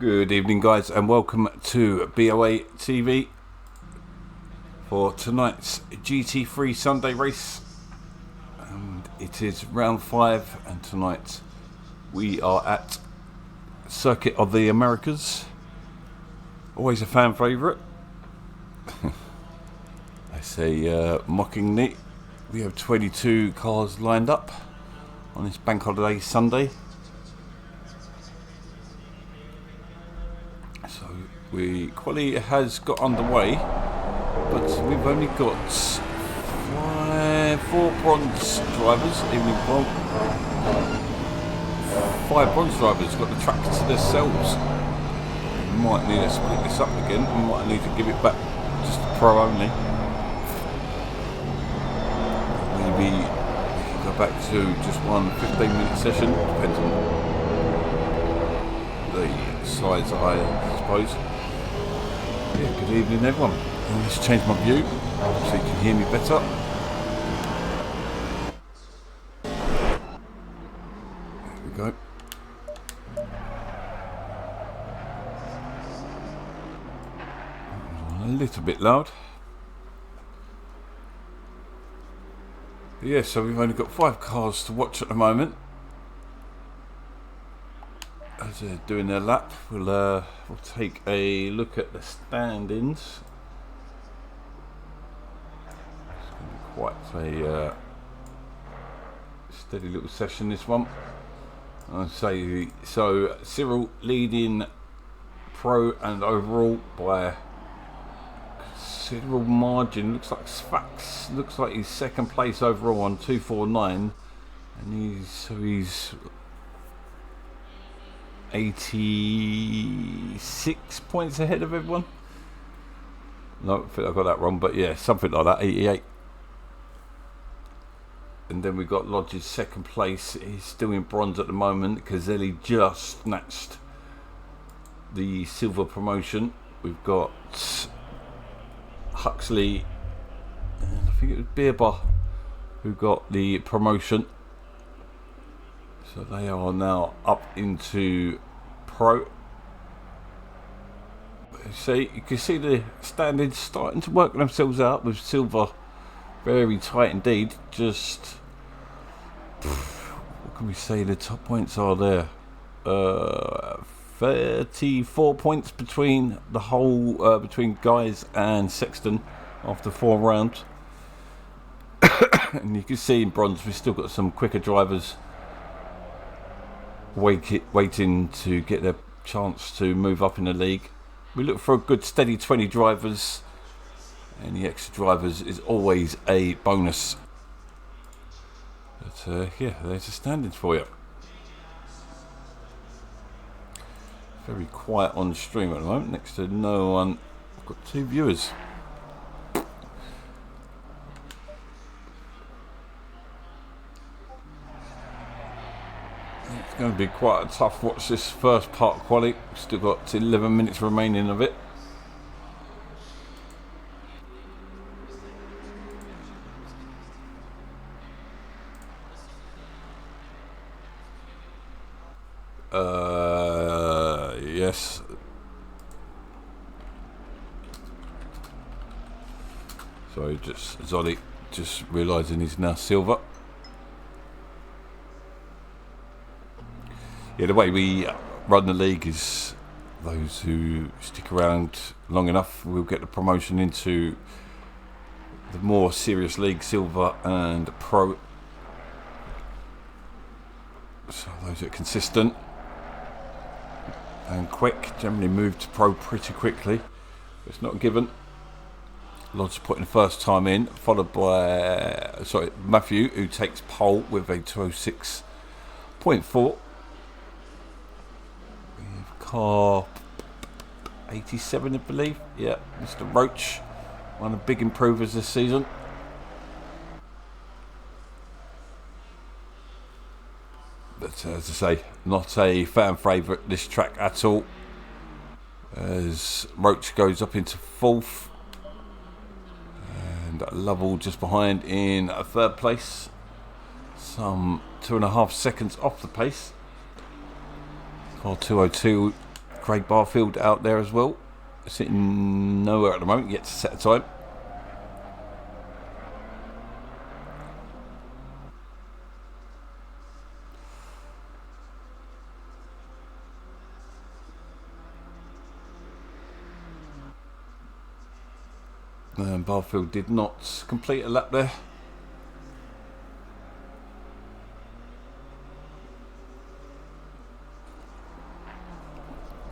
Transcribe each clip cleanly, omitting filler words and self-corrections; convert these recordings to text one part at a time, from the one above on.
Good evening, guys, and welcome to BoA TV for tonight's Gt3 Sunday race. And it is round 5, and tonight we are at Circuit of the Americas. Always a fan favourite. I say mockingly. We have 22 cars lined up on this bank holiday Sunday. So quali has got underway, but we've only got 4 bronze drivers, evening bronze. 5 bronze drivers got the track to themselves. We might need to split this up again. We might need to give it back just to pro only. Maybe we can go back to just one 15-minute session, depends on the size, I suppose. Yeah, good evening, everyone. Let's change my view so you can hear me better. There we go. A little bit loud. Yeah, so we've only got 5 cars to watch at the moment. As they're doing their lap, we'll take a look at the stand-ins. It's going to be quite a steady little session, this one. I'd say so. Cyril leading pro and overall by a considerable margin. Looks like Sfax looks like he's second place overall on 249, and he's 86 points ahead of everyone. No, I think I got that wrong, but yeah, something like that, 88. And then we got Lodge's second place. He's still in bronze at the moment. Cazelli just snatched the silver promotion. We've got Huxley and I think it was Beerbar who got the promotion. So they are now up into pro. So you can see the standings starting to work themselves out, with silver very tight indeed. Just what can we say? The top points are there. 34 points between the whole between Guys and Sexton after 4 rounds. And you can see in bronze we've still got some quicker drivers waiting to get their chance to move up in the league. We look for a good steady 20 drivers, and the extra drivers is always a bonus. But yeah, there's the standings for you. Very quiet on stream at the moment, next to no one. I've got 2 viewers. It's going to be quite a tough watch this first part quali. Still got 11 minutes remaining of it. Yes. Sorry, just Zolly just realising he's now silver. Yeah, the way we run the league is those who stick around long enough will get the promotion into the more serious league, silver and pro. So those that are consistent and quick generally move to pro pretty quickly. It's not a given. Lodge putting the first time in, followed by Matthew, who takes pole with a 206.4. Car 87, I believe. Yeah, Mr. Roach, one of the big improvers this season. But as I say, not a fan favourite this track at all. As Roach goes up into 4th, and Lovell just behind in 3rd place, some 2.5 seconds off the pace. Car 202 Craig Barfield out there as well, sitting nowhere at the moment, yet to set a time. Barfield did not complete a lap there.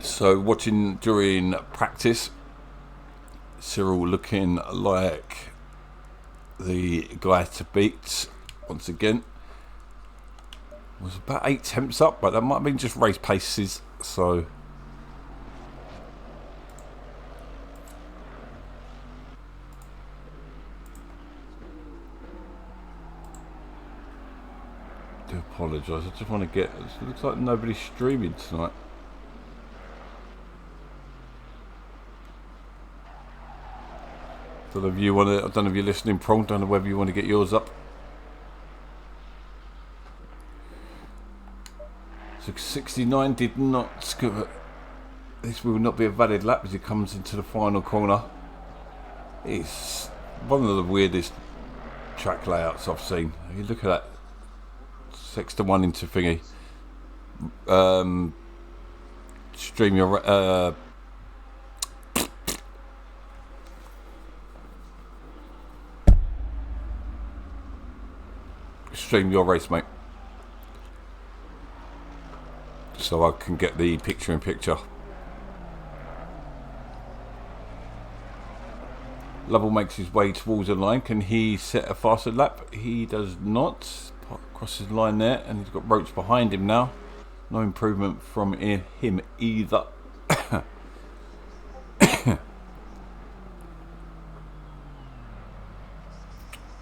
So watching during practice, Cyril looking like the guy to beat once again. Was about 8 tenths up, but that might have been just race paces, so I do apologise. I just want to get, it looks like nobody's streaming tonight. Don't know if you want to, I don't know if you're listening prompt, don't know whether you want to get yours up. So 69 did not scoot. This will not be a valid lap as he comes into the final corner. It's one of the weirdest track layouts I've seen. You look at that 6 to 1 into thingy. Stream your stream your race, mate, so I can get the picture in picture. Lovell makes his way towards the line. Can he set a faster lap? He does not. Crosses the line there, and he's got Roach behind him now. No improvement from him either.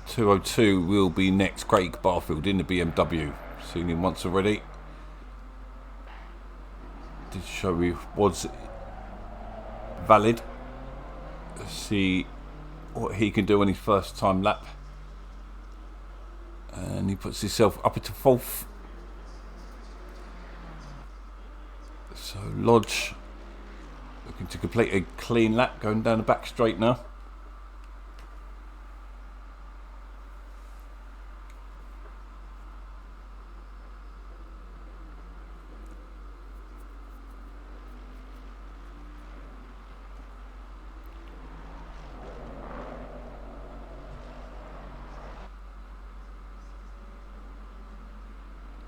202 will be next. Craig Barfield in the BMW. Seen him once already. Did show he was valid. Let's see what he can do on his first time lap. And he puts himself up into 4th. So Lodge looking to complete a clean lap, going down the back straight now.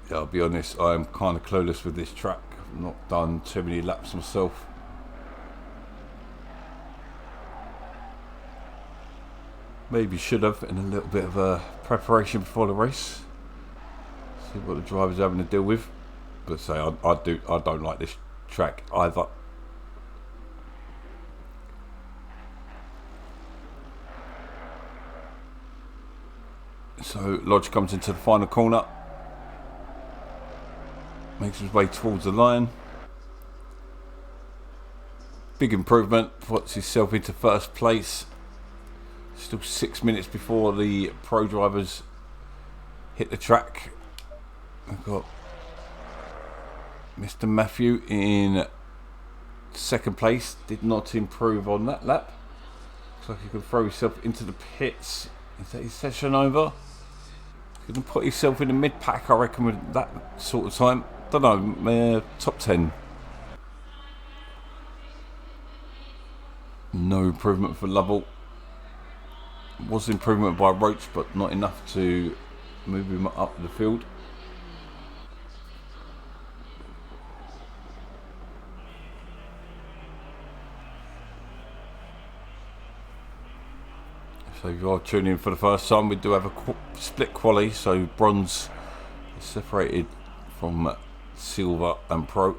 Yeah, I'll be honest, I'm kind of clueless with this track. I've not done too many laps myself. Maybe should have in a little bit of a preparation before the race. See what the driver's having to deal with. But say I don't like this track either. So Lodge comes into the final corner. Makes his way towards the line. Big improvement. Puts himself into first place. Still 6 minutes before the pro drivers hit the track. We've got Mr. Matthew in second place. Did not improve on that lap. Looks like he could throw himself into the pits. Is that his session over? He can put himself in the mid pack, I reckon, with that sort of time. Don't know, top 10. No improvement for Lovell. Was improvement by Roach, but not enough to move him up the field. So if you are tuning in for the first time, we do have a split quali, so bronze is separated from silver and pro.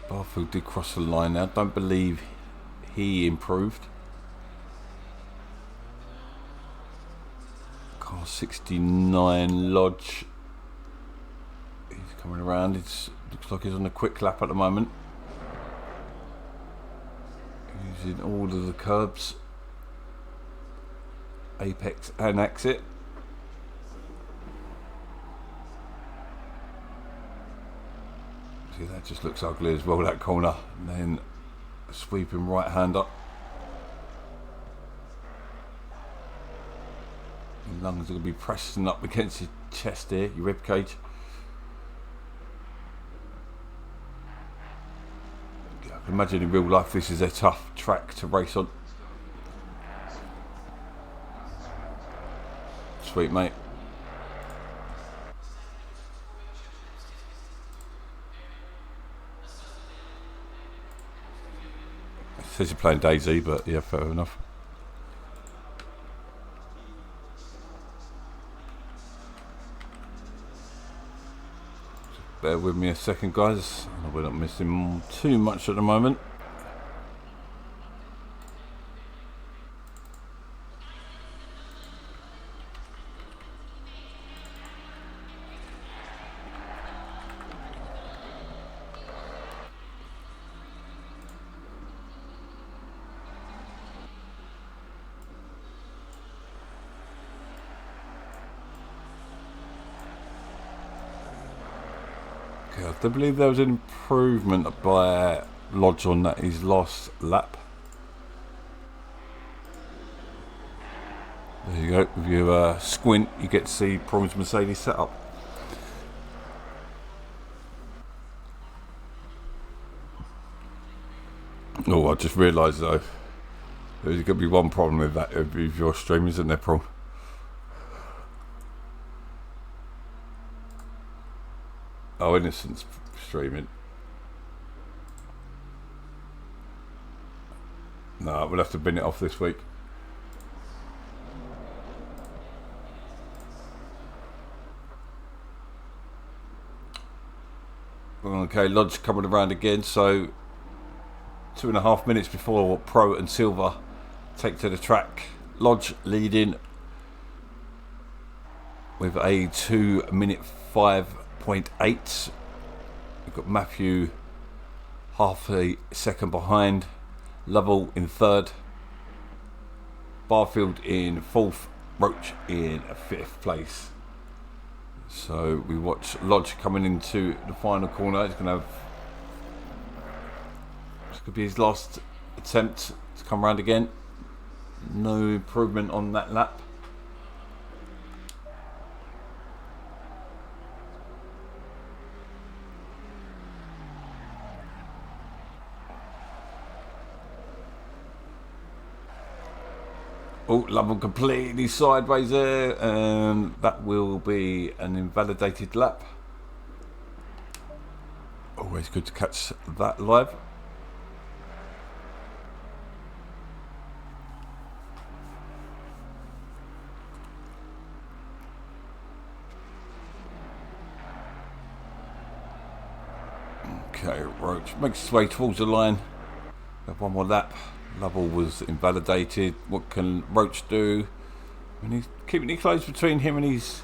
Barfield did cross the line now. Don't believe he improved. Car 69 Lodge. He's coming around. It looks like he's on a quick lap at the moment. Using all of the curbs. apex and exit. See, that just looks ugly as well, that corner. And then sweeping right hander. Your lungs are going to be pressing up against your chest here, your rib cage. I can imagine in real life this is a tough track to race on. Sweet, mate. It says you're playing Daisy, but yeah, fair enough. Bear with me a second, guys. We're not missing too much at the moment. Okay, I do believe there was an improvement by Lodge on that his last lap. There you go. If you squint, you get to see Prawn's Mercedes setup. Oh, I just realised though, there's going to be one problem with that if your stream, isn't there, Prawn? Oh, Innocent's streaming. No, we'll have to bin it off this week. Okay, Lodge coming around again, so 2.5 minutes before Pro and Silver take to the track. Lodge leading with a 2-minute 5.8. We've got Matthew half a second behind, Lovell in third, Barfield in fourth, Roach in fifth place. So we watch Lodge coming into the final corner. He's going to have, this could be his last attempt to come round again. No improvement on that lap. Oh, Lovell completely sideways there, and that will be an invalidated lap. Always good to catch that live. Okay, Roach makes his way towards the line. Have one more lap. Lovell was invalidated. What can Roach do? And he's keeping it close between him and his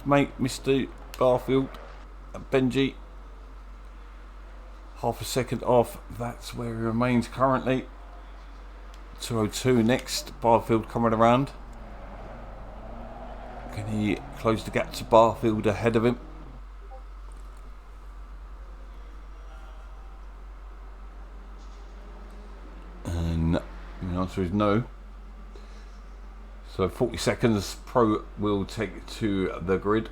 mate, Mr. Barfield, Benji. Half a second off. That's where he remains currently. 2:02 next. Barfield coming around. Can he close the gap to Barfield ahead of him? And the answer is no. So 40 seconds, Pro will take to the grid.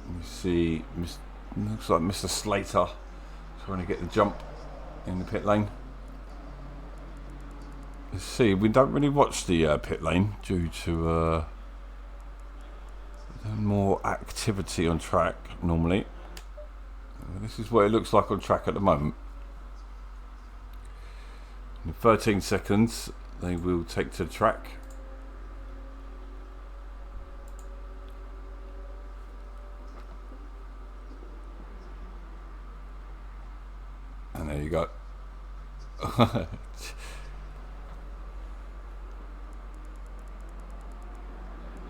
You see, looks like Mr. Slater trying to get the jump in the pit lane. Let's see, we don't really watch the pit lane due to more activity on track normally. This is what it looks like on track at the moment. In 13 seconds, they will take to the track. And there you go.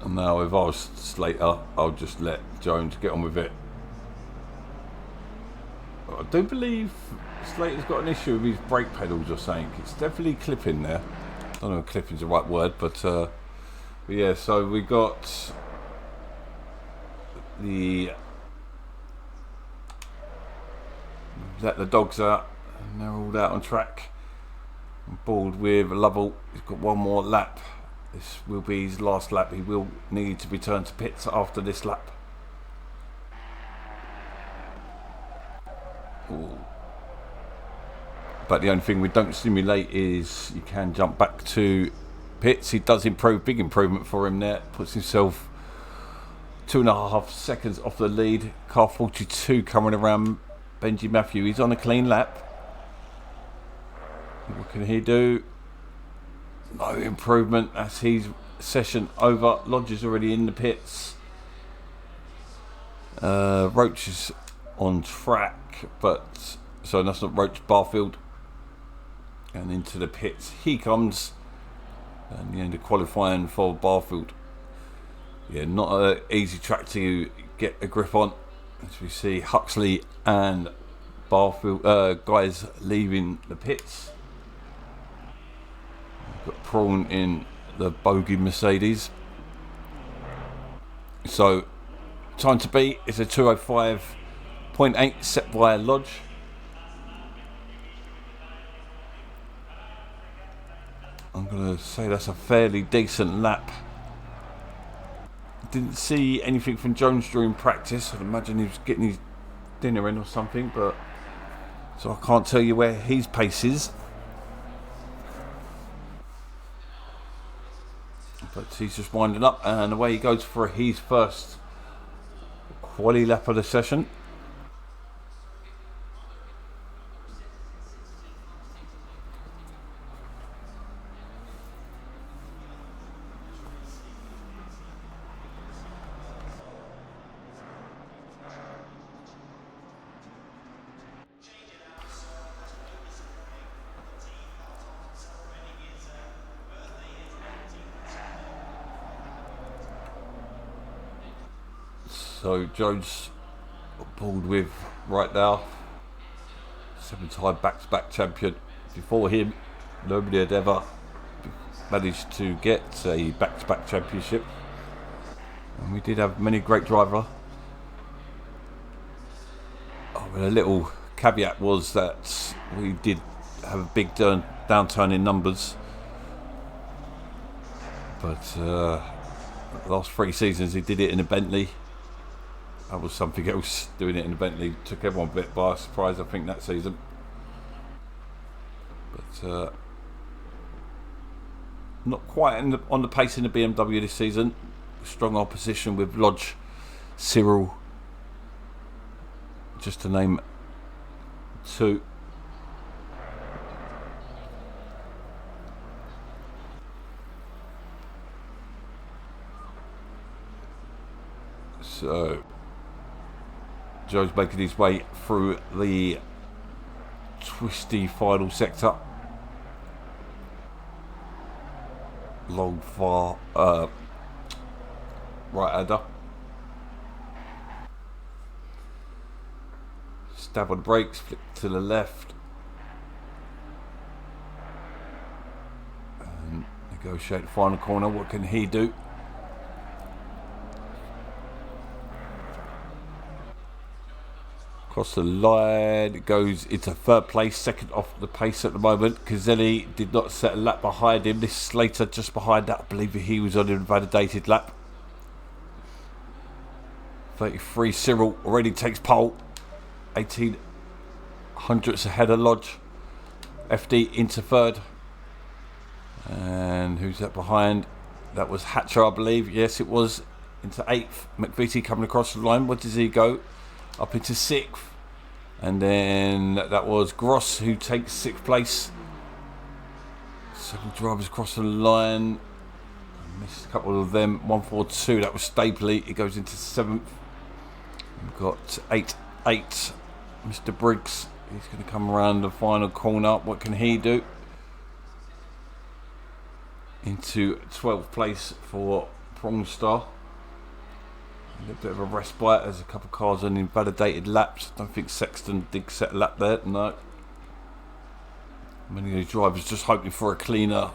And now if I was Slater, I'll just let Jones get on with it. I do believe Slater's got an issue with his brake pedals or something. It's definitely clipping there. don't know if clipping's the right word, but yeah, so we got let the dogs out, and they're all out on track. I'm bored with Lovell. He's got one more lap. This will be his last lap. He will need to return to pits after this lap. Ooh. But the only thing we don't simulate is you can jump back to pits. He does improve, big improvement for him there. Puts himself 2.5 seconds off the lead. Car 42 coming around Benji Matthew. He's on a clean lap. What can he do? No improvement. That's his session over. Lodge is already in the pits. Roach is on track, but so that's not Roach, Barfield. And into the pits he comes. And the end of qualifying for Barfield. Yeah, not an easy track to get a grip on. As we see Huxley and Barfield guys leaving the pits. We've got Prawn in the bogey Mercedes. So time to beat is a 2:05.8 set by Lodge. I'm going to say that's a fairly decent lap. Didn't see anything from Jones during practice. I'd imagine he was getting his dinner in or something, but so I can't tell you where his pace is. But he's just winding up, and away he goes for his first quali lap of the session. So Jones pulled with right now, 7-time back-to-back champion. Before him, nobody had ever managed to get a back-to-back championship. And we did have many great drivers. Oh, but a little caveat was that we did have a big downturn in numbers. But the last 3 seasons he did it in a Bentley. That was something else, doing it in the Bentley. Took everyone a bit by surprise, I think, that season. But not quite on the pace in the BMW this season. Strong opposition with Lodge, Cyril, just to name 2. So Joe's making his way through the twisty final sector. Long far right-hander. Stab on the brakes, flick to the left. And negotiate the final corner. What can he do? Across the line, it goes into 3rd place, 2nd off the pace at the moment. Caselli did not set a lap behind him. This Slater just behind that. I believe he was on an invalidated lap. 33, Cyril already takes pole. 18 hundredths ahead of Lodge. FD into 3rd. And who's that behind? That was Hatcher, I believe. Yes, it was. Into 8th. McVitie coming across the line. Where does he go? Up into 6th, and then that was Gross who takes 6th place. 7 drivers across the line. I missed a couple of them. 142, that was Stapley. He goes into 7th. We've got 8, Mr. Briggs. He's going to come around the final corner. What can he do? Into 12th place for Prongstar. A little bit of a respite. There's a couple of cars on invalidated laps. Don't think Sexton did set a lap there. No. Many of these drivers just hoping for a cleaner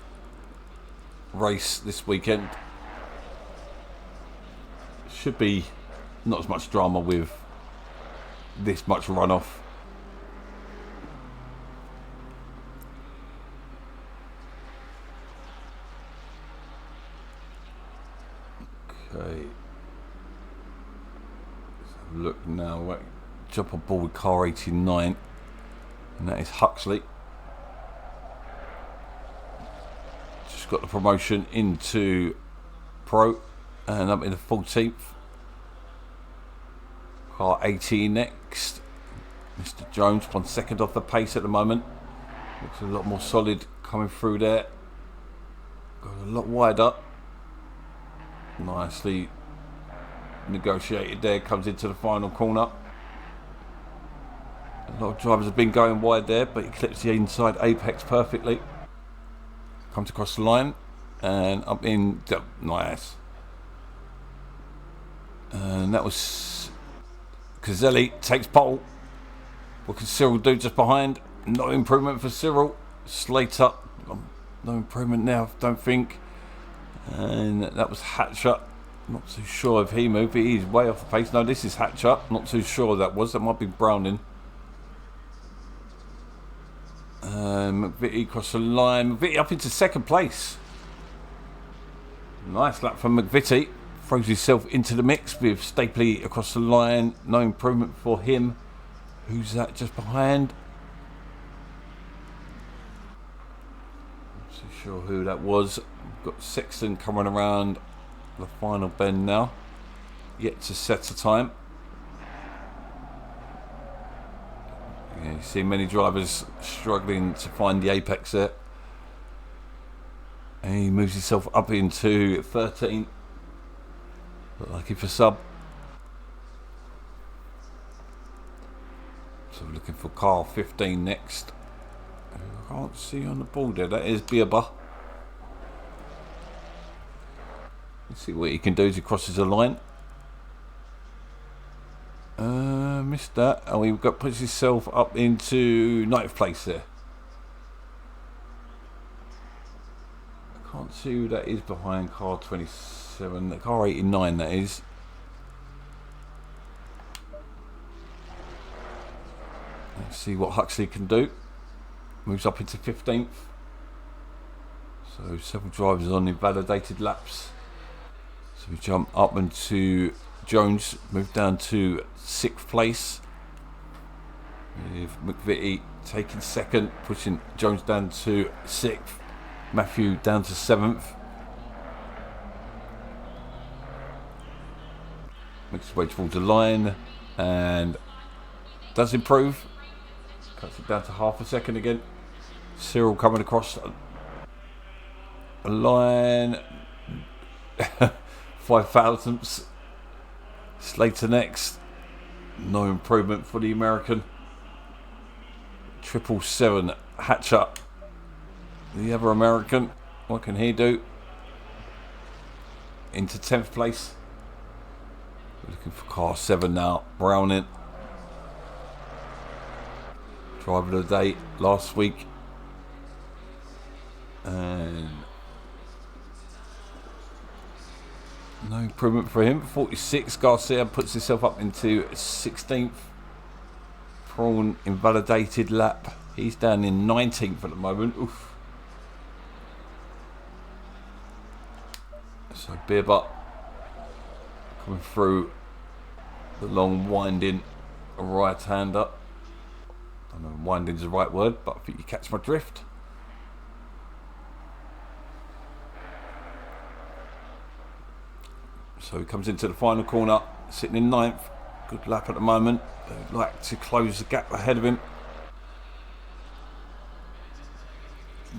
race this weekend. Should be not as much drama with this much runoff. Okay. Let's have a look now. Right. Jump on board with car 89, and that is Huxley. Just got the promotion into Pro, and I'm in the 14th. Car 18 next. Mr. Jones, 1 second off the pace at the moment. Looks a lot more solid coming through there. Got a lot wider. Nicely negotiated there. Comes into the final corner. A lot of drivers have been going wide there, but he clips the inside apex perfectly. Comes across the line and up in. Nice. And that was Cazelli takes pole. What can Cyril do just behind? No improvement for Cyril. Slater, no improvement now, don't think. And that was Hatcher. Not too sure if he moved, but he's way off the pace. No, this is Hatcher. Not too sure that was. That might be Browning. McVitie across the line. McVitie up into second place. Nice lap from McVitie. Throws himself into the mix with Stapley across the line. No improvement for him. Who's that just behind? Not too sure who that was. We've got Sexton coming around the final bend now. Yet to set a time. Yeah, you see many drivers struggling to find the apex there. And he moves himself up into 13. Lucky for sub. So we're looking for car 15 next. I can't see on the board there. That is BoA. Let's see what he can do as he crosses the line. Missed that. Oh, he puts himself up into 9th place there. I can't see who that is behind car 27. Car 89 that is. Let's see what Huxley can do. Moves up into 15th. So several drivers on invalidated laps. So we jump up into Jones, move down to 6th place. With McVitie taking 2nd, pushing Jones down to 6th. Matthew down to 7th. Makes his way towards the line and does improve. Cuts it down to half a second again. Cyril coming across a line. 5 thousandths. Slater next. No improvement for the American. 777 Hatcher. The other American. What can he do? Into 10th place. We're looking for car 7 now. Browning. Driver of the day last week. And no improvement for him. 46. Garcia puts himself up into 16th. Prawn invalidated lap. He's down in 19th at the moment. Oof. So BoA coming through the long winding right hander. I don't know if winding's the right word, but I think you catch my drift. So he comes into the final corner, sitting in 9th. Good lap at the moment. They'd like to close the gap ahead of him.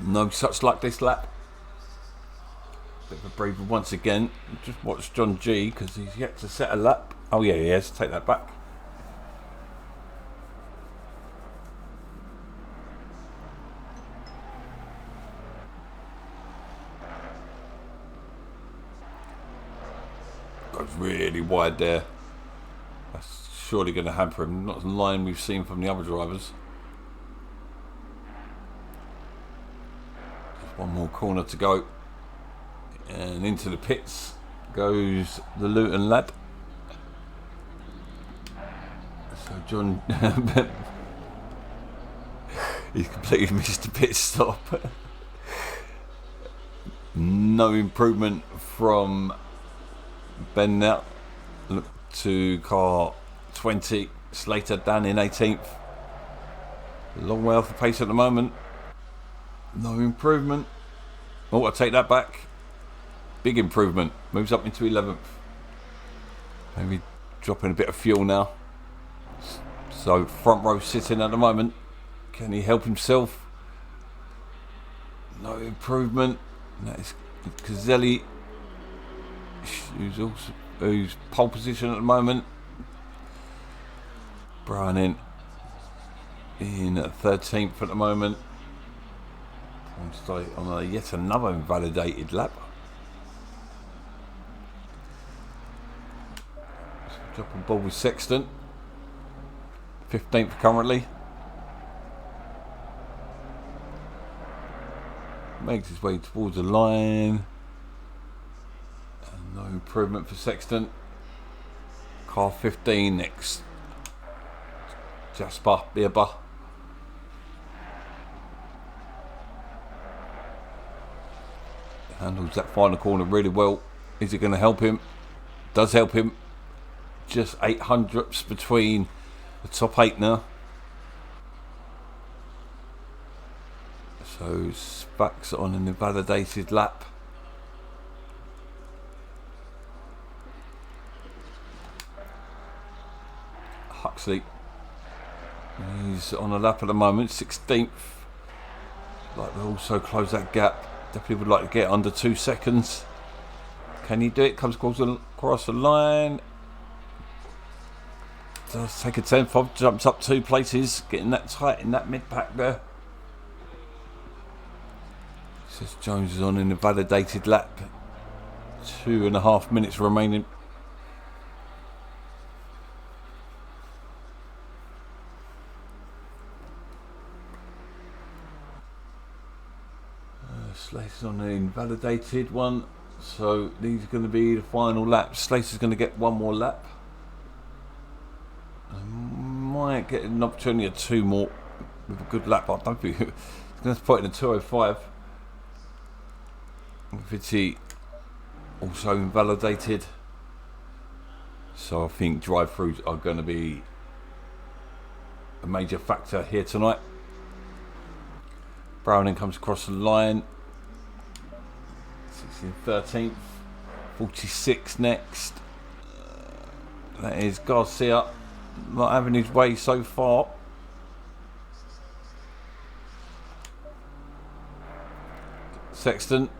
No such luck this lap. Bit of a breather once again. Just watch John G because he's yet to set a lap. Oh yeah, he has. Take that back. Goes really wide there. That's surely going to hamper him. Not the line we've seen from the other drivers. Just one more corner to go. And into the pits goes the Luton lad. So John, he's completely missed the pit stop. No improvement from Ben now. Look to car 20. Slater down in 18th. Long way off the pace at the moment. No improvement. Oh, I take that back. Big improvement. Moves up into 11th. Maybe dropping a bit of fuel now. So front row sitting at the moment. Can he help himself? No improvement. That is Cazelli, who's pole position at the moment. Browning in 13th at the moment. On yet another invalidated lap. Dropping ball with Sexton. 15th currently. Makes his way towards the line. And no improvement for Sexton. Car 15 next. Jasper Bierber. Handles that final corner really well. Is it going to help him? Does help him. Just 800ths between the top 8 now. So Spack's on an invalidated lap. Huxley, he's on a lap at the moment, 16th. Like to also close that gap. Definitely would like to get under 2 seconds. Can he do it? Comes across the line. Does take a 10th off, jumps up 2 places, getting that tight in that mid pack there. Says Jones is on an invalidated lap. 2.5 minutes remaining. Slater's on an invalidated one, so these are going to be the final laps. Slater's going to get one more lap. I might get an opportunity of 2 more with a good lap. I don't think he's going to put in a 2:05. Vitti also invalidated, so I think drive-throughs are going to be a major factor here tonight. Browning comes across the line. 13th, 46 next. That is Garcia, not having his way so far. Sexton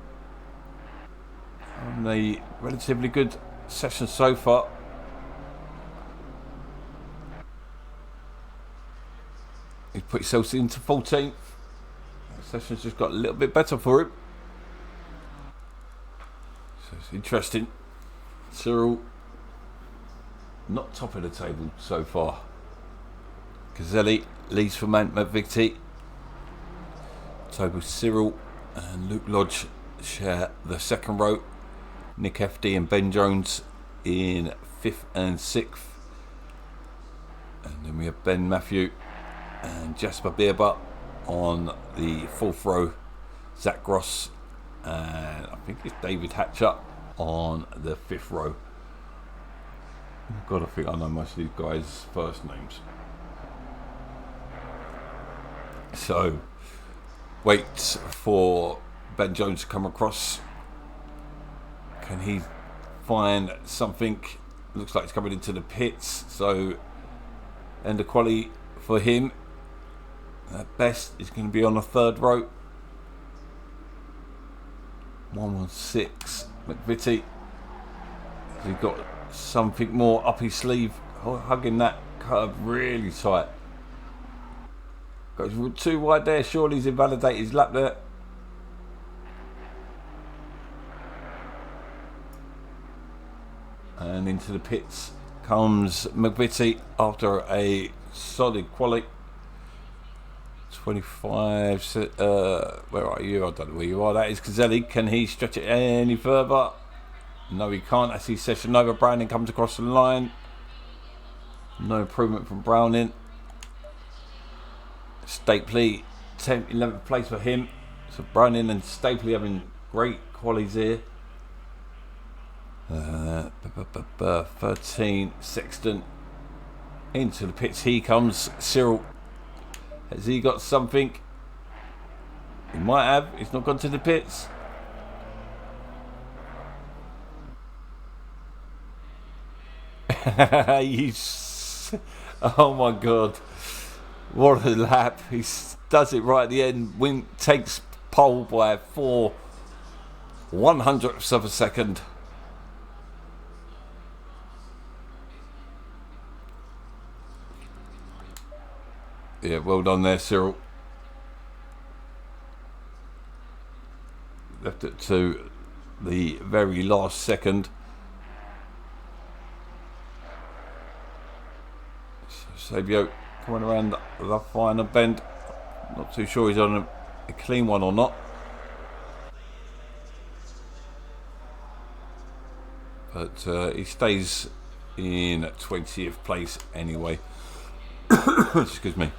on a relatively good session so far. He's put himself into 14th. Session's just got a little bit better for him. So it's interesting. Cyril not top of the table so far. Cazelli leads for McVitie. Toby Cyril and Luke Lodge share the second row. Nick FD and Ben Jones in 5th and 6th. And then we have Ben Matthew and Jasper Bierber on the 4th row. Zach Gross and I think it's David Hatcher on the 5th row. God, I think I know most of these guys' first names. So, wait for Ben Jones to come across. Can he find something? Looks like he's coming into the pits. So, end of quali for him. At best, he's going to be on the 3rd row. 116. McVitie. He's got something more up his sleeve. Hugging that curve really tight. Goes too wide there. Surely he's invalidated his lap there. And into the pits comes McVitie after a solid quali. 25. Where are you? I don't know where you are. That is Caselli. Can he stretch it any further? No, he can't. I see Session over. Browning comes across the line. No improvement from Browning. Stapley, 10th, 11th place for him. So Browning and Stapley having great qualities here. 13, Sexton. Into the pits he comes. Cyril. Has he got something? He might have. He's not gone to the pits. Oh my god. What a lap. He does it right at the end. Takes pole by 4/100ths of a second. Yeah, well done there, Cyril. Left it to the very last second. So Sabio coming around the final bend. Not too sure he's on a clean one or not. But he stays in 20th place anyway. Excuse me.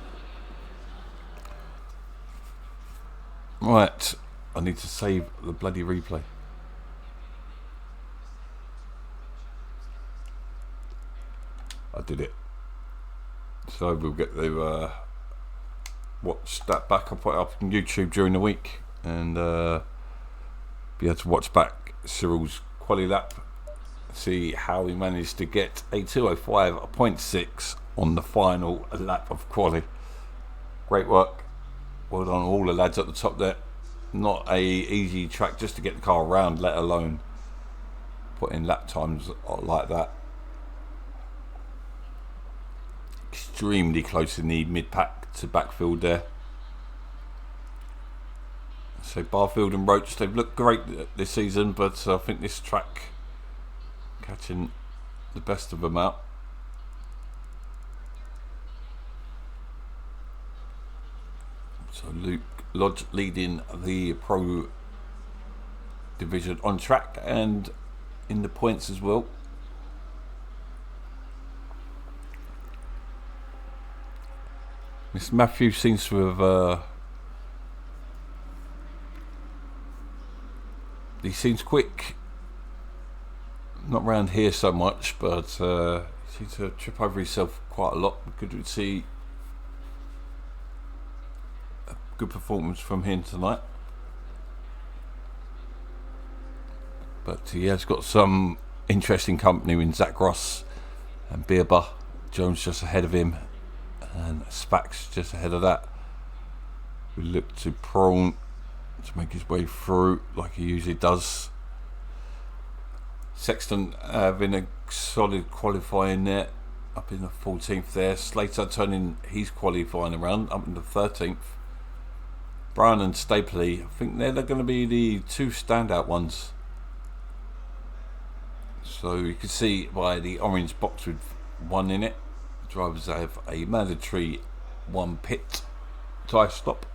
Right, I need to save the bloody replay. I did it. So we'll get to watch that back. I'll put it up on YouTube during the week and be able to watch back Cyril's quali lap. See how he managed to get a 2:05.6 on the final lap of quali. Great work. Well done all the lads at the top there. Not a easy track just to get the car around, let alone put in lap times like that. Extremely close in the mid-pack to backfield there. So Barfield and Roach, they've looked great this season, but I think this track catching the best of them out. So Luke Lodge leading the Pro Division on track and in the points as well. Miss Matthews seems to have he seems quick, not around here so much, but he seems to trip over himself quite a lot. Could see a good performance from him tonight, but he has got some interesting company in Zach Ross and Beerba. Jones just ahead of him, and Spax just ahead of that. We look to Prawn to make his way through like he usually does. Sexton having a solid qualifying there, up in the 14th there. Slater turning his qualifying around, up in the 13th. Brown and Stapley, I think they're going to be the two standout ones. So you can see by the orange box with one in it, the drivers have a mandatory one pit tyre stop.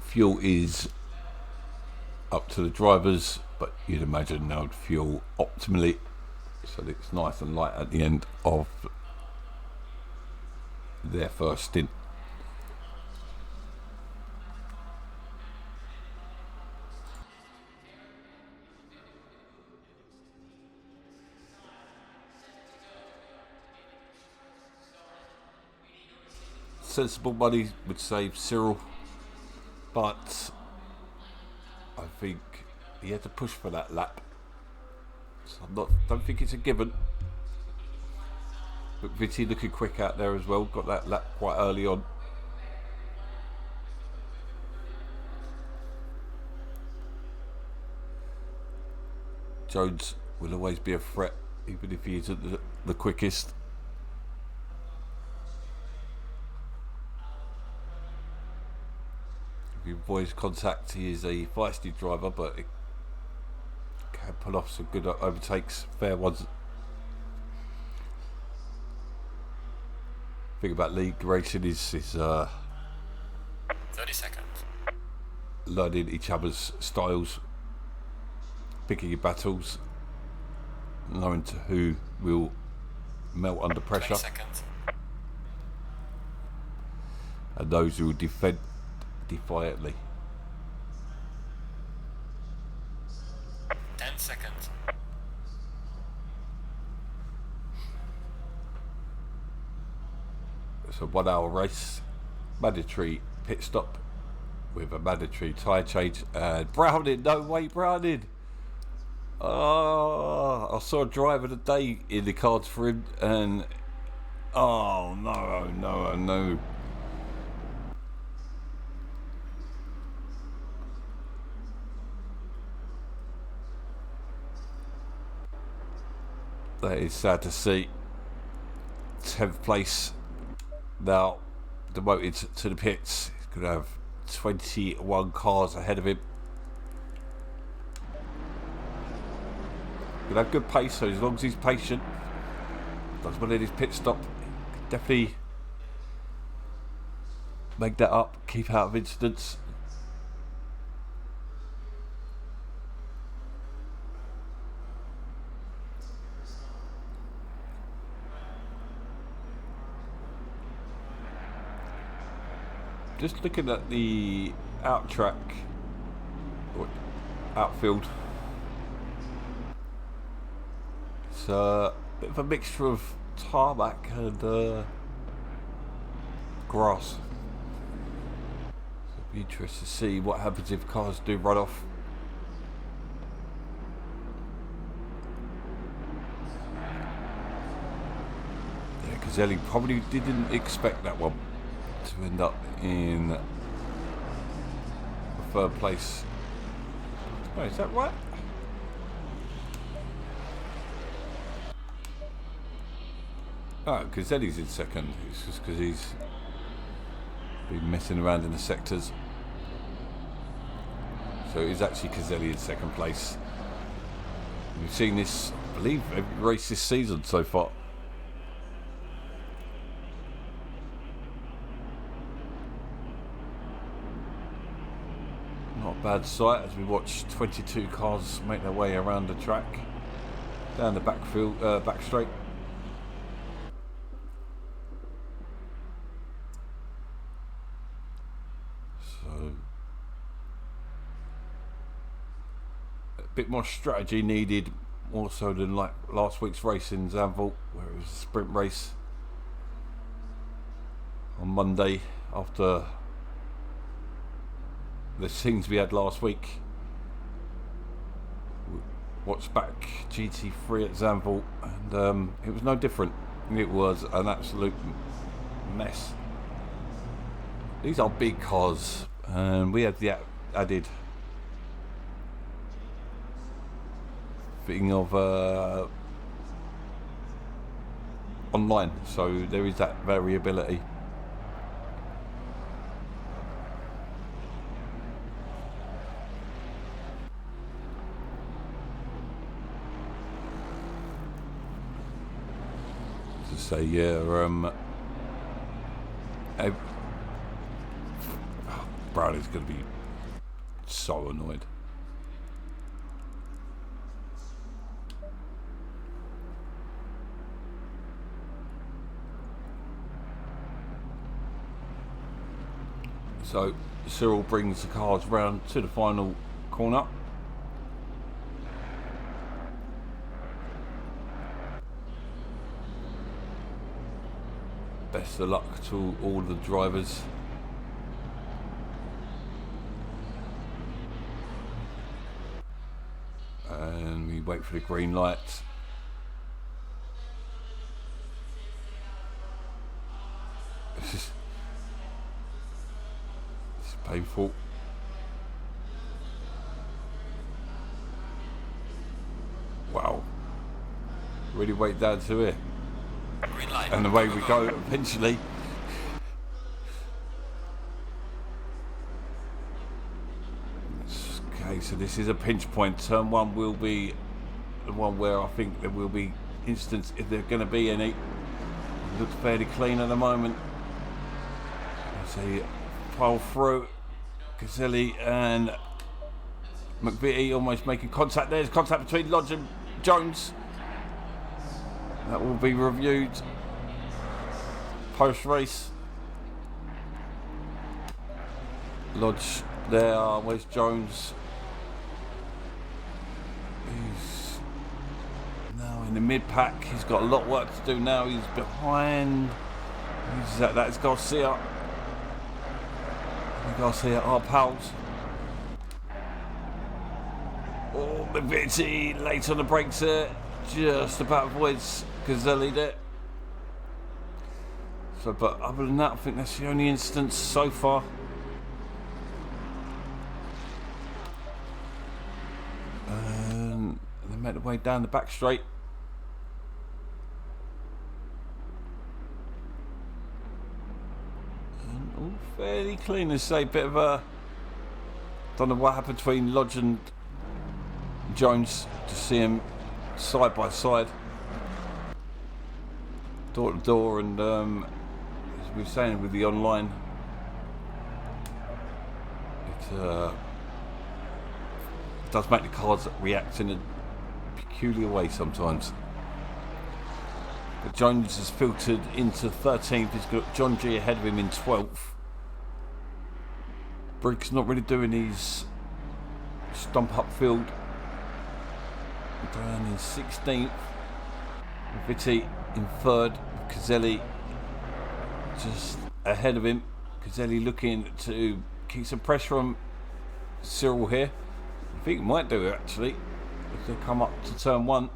Fuel is up to the drivers, but you'd imagine they would fuel optimally so that it's nice and light at the end of their first stint. Sensible money would save Cyril, but I think he had to push for that lap, so don't think it's a given. But Vitty looking quick out there as well, got that lap quite early on. Jones will always be a threat, even if he isn't the quickest. If you avoid contact, he is a feisty driver, but he can pull off some good overtakes, fair ones. thing about league racing is 30 seconds. learning each other's styles, picking your battles, knowing to who will melt under pressure, 20 seconds. and those who will defend defiantly. 10 seconds. It's a 1 hour race, mandatory pit stop with a mandatory tyre change, and Browning, no way Browning. Oh, I saw a driver today in the cards for him, and oh no. That is sad to see. 10th place now demoted to the pits. He's going to have 21 cars ahead of him. Going to have good pace, so as long as he's patient, does well in his pit stop, definitely make that up, keep out of incidents. Just looking at the outfield, it's a bit of a mixture of tarmac and grass. So it'll be interesting to see what happens if cars do run off. Yeah, Caselli probably didn't expect that one to end up in the 3rd place. Oh, is that right? Oh, Caselli's in 2nd. It's just because he's been messing around in the sectors. So it is actually Caselli in 2nd place. We've seen this, I believe, every race this season so far. Not a bad sight as we watch 22 cars make their way around the track, down the back straight. So a bit more strategy needed, more so than like last week's race in Zandvoort, where it was a sprint race on Monday after the things we had last week. Watched back Gt3 at Zandvoort, and it was no different. It was an absolute mess. These are big cars, and we had the added thing of online, so there is that variability. So yeah, Brownie's going to be so annoyed. So Cyril brings the cars round to the final corner. Best of luck to all the drivers. And we wait for the green light. It's painful. Wow. Really wait down to here. Green light. And away we go eventually. Okay, so this is a pinch point. Turn 1 will be the one where I think there will be instance, if there are going to be any. looks fairly clean at the moment. As they pile through, Caselli and McVitie almost making contact. There's contact between Lodge and Jones. That will be reviewed post-race. Lodge there. Where's Jones? He's now in the mid-pack. He's got a lot of work to do now. He's behind. Who's that? That's Garcia. Garcia, our pals. Oh, McVitie late on the brakes there. Just about avoids Caselli there. So, but other than that, I think that's the only instance so far. And they made their way down the back straight. And all fairly clean, as say, bit of a. Don't know what happened between Lodge and Jones to see him side by side, door to door, and as we were saying with the online, it does make the cars react in a peculiar way sometimes. But Jones has filtered into 13th. He's got John G ahead of him in 12th. Briggs not really doing his stomp up field. Down in 16th. Vitti in 3rd. Caselli just ahead of him. Caselli looking to keep some pressure on Cyril here. I think he might do it actually if they come up to turn 1.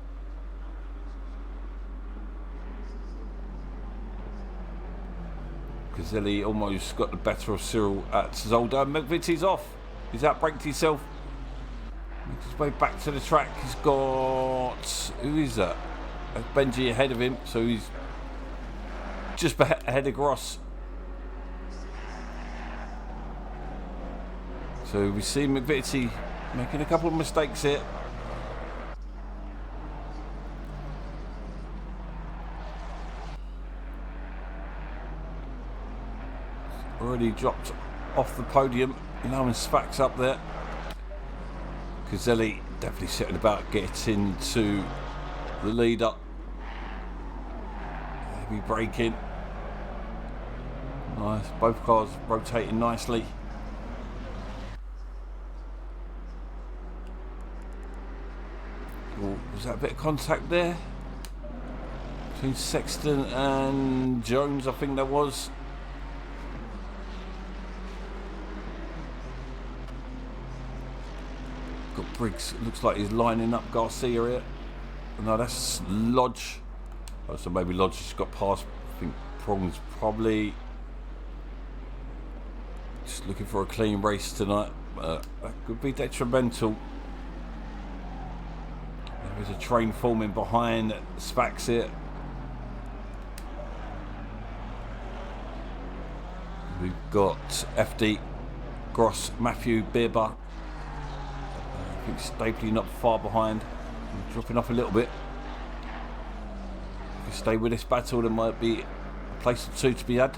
Caselli almost got the better of Cyril at Zolder. McVitie's off. He's outbraked himself. Makes his way back to the track. He's got... who is that? Benji ahead of him, so he's just ahead of Gross. So we see McVitie making a couple of mistakes here. Already dropped off the podium. Now in Spax up there. Caselli definitely setting about getting to the leader. Heavy braking. Nice. Both cars rotating nicely. Oh, was that a bit of contact there? Between Sexton and Jones, I think there was. Got Briggs, looks like he's lining up Garcia here. No, that's Lodge. Oh, so maybe Lodge just got past. I think Prong's probably just looking for a clean race tonight. That could be detrimental. There's a train forming behind Spax here. We've got FD, Gross, Matthew, Bierber. I think Stapley not far behind. Dropping off a little bit. If we stay with this battle, there might be a place or two to be had.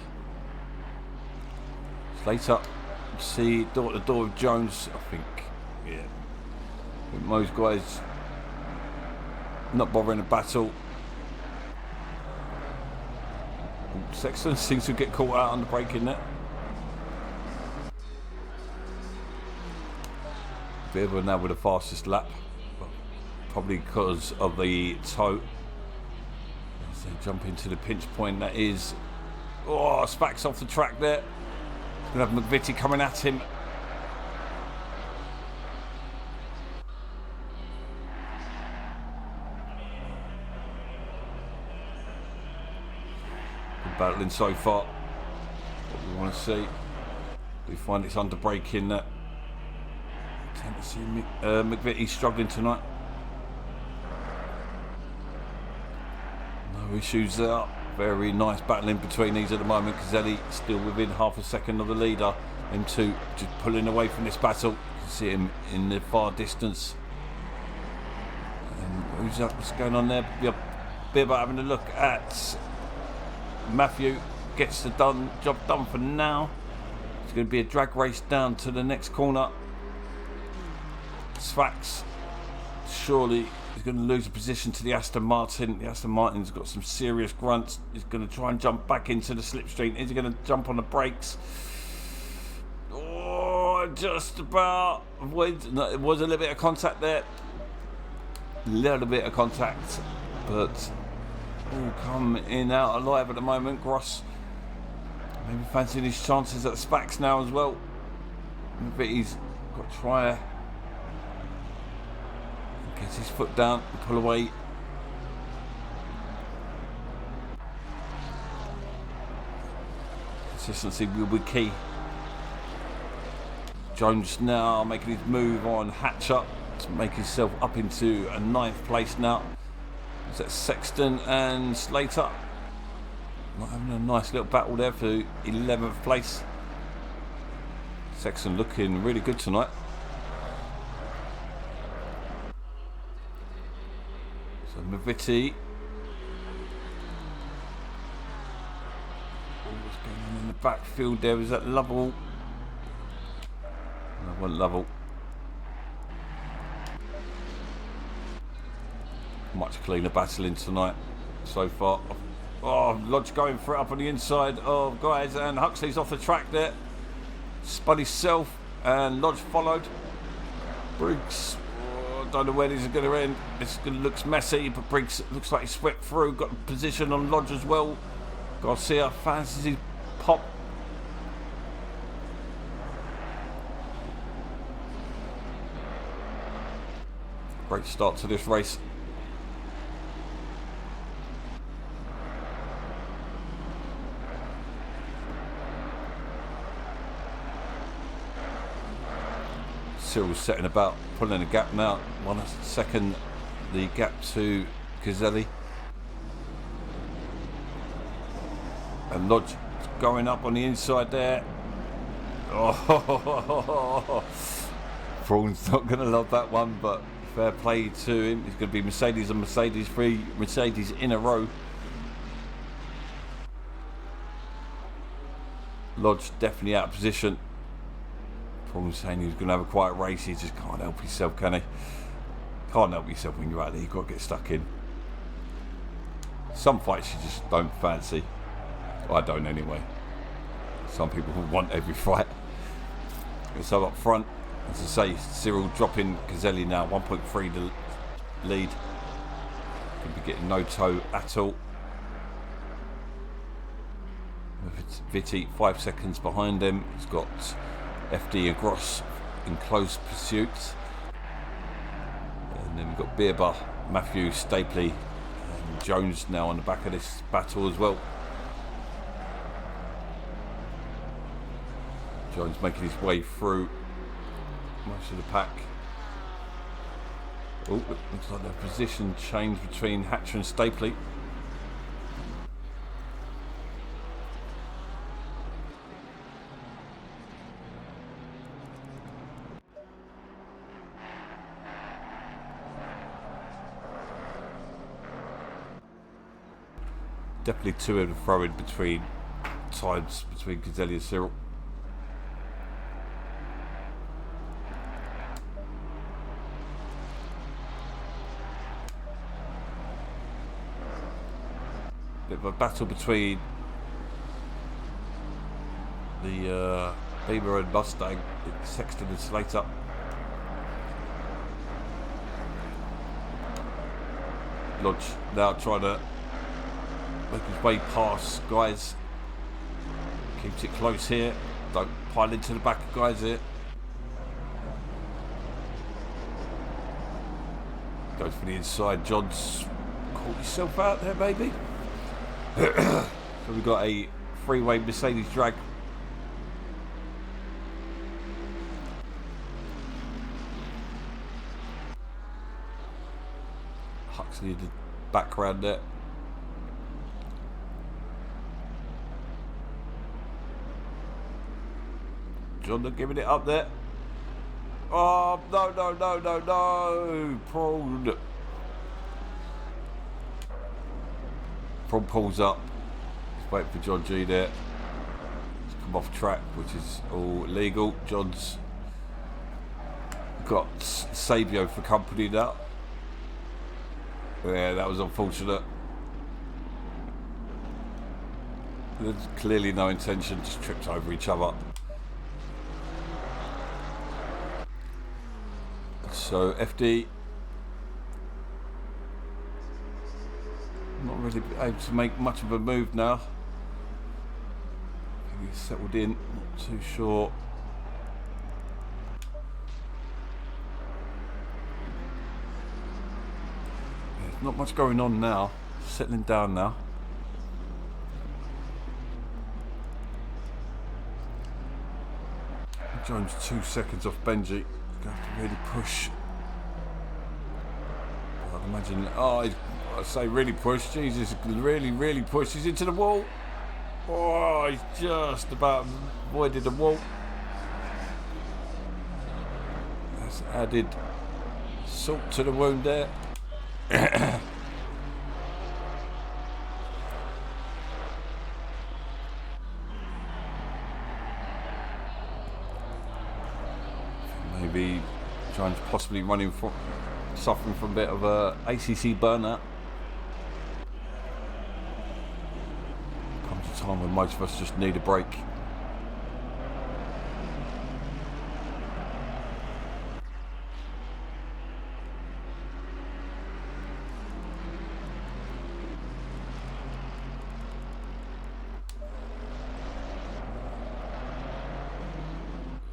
Later, see door to door with Jones. I think, yeah. I think most guys not bothering a battle. Sexton seems to get caught out on the braking net. Bierber now with the fastest lap. Probably because of the toe. As they jump into the pinch point, that is. Oh, Spax off the track there. Gonna have McVitie coming at him. Good battling so far. What we want to see. We find it's under braking that. Tend to see McVitie struggling tonight. No issues there. Very nice battling between these at the moment. Caselli still within half a second of the leader. Them two just pulling away from this battle. You can see him in the far distance. And who's up? What's going on there? Bierber having a look at Matthew gets the job done for now. It's going to be a drag race down to the next corner. Sfax surely is going to lose a position to the Aston Martin. The Aston Martin's got some serious grunts. He's going to try and jump back into the slipstream. Is he going to jump on the brakes? Oh, just about. No, it was a little bit of contact there. Little bit of contact, but all come in out alive at the moment. Gross maybe fancying his chances at Spax now as well. But he's got to try. Gets his foot down, pull away. Consistency will be key. Jones now making his move on Hatcher to make himself up into a 9th place now. Is that Sexton and Slater? Not having a nice little battle there for 11th place. Sexton looking really good tonight. So Maviti. What's going on in the backfield there? Is that Lovell? No, one Lovell. Much cleaner battling tonight so far. Oh, Lodge going for it up on the inside of guys, and Huxley's off the track there. Spun himself, and Lodge followed. Briggs, don't know where these are going to end. This looks messy, but Briggs looks like he swept through. Got a position on Lodge as well. Garcia fancies his pop. Great start to this race. Cyril's setting about, pulling a gap now. 1 second, the gap to Cazelli. And Lodge going up on the inside there. Oh, Prawn's not going to love that one, but fair play to him. It's going to be Mercedes and Mercedes, 3 Mercedes in a row. Lodge definitely out of position. Prawn's saying he was going to have a quiet race. He just can't help himself, can he? Can't help yourself when you're out there. You've got to get stuck in. Some fights you just don't fancy. I don't anyway. Some people want every fight. So up front, as I say, Cyril dropping Cazelli now, 1.3 the lead. Could be getting no toe at all. Vitti 5 seconds behind him. He's got FD and Gross in close pursuit. And then we've got Beerber, Matthew, Stapley, and Jones now on the back of this battle as well. Jones making his way through most of the pack. Oh, it looks like the position change between Hatcher and Stapley. Definitely two of them throwing between times between Cazelli and Cyril. Bit of a battle between the Beamer and Mustang, Sexton and Slater. Lodge now trying to make his way past guys. Keeps it close here. Don't pile into the back of guys here. Goes for the inside. John's caught himself out there, maybe. So we've got a three-way Mercedes drag. Huxley in the background there. John giving it up there. Oh, no. Prawn pulls up. wait for John G there to come off track, which is all legal. John's got Sabio for company now. Yeah, that was unfortunate. There's clearly no intention, just tripped over each other. So FD not really able to make much of a move now. Maybe he's settled in, not too sure. There's not much going on now, settling down now. Jones 2 seconds off Benji. Going to have to really push. I'd imagine. Oh, I say really push. Jesus, really push. He's into the wall. Oh, he's just about avoided the wall. That's added salt to the wound there. Maybe trying to possibly running from, suffering from a bit of a ACC burnout. Comes a time when most of us just need a break.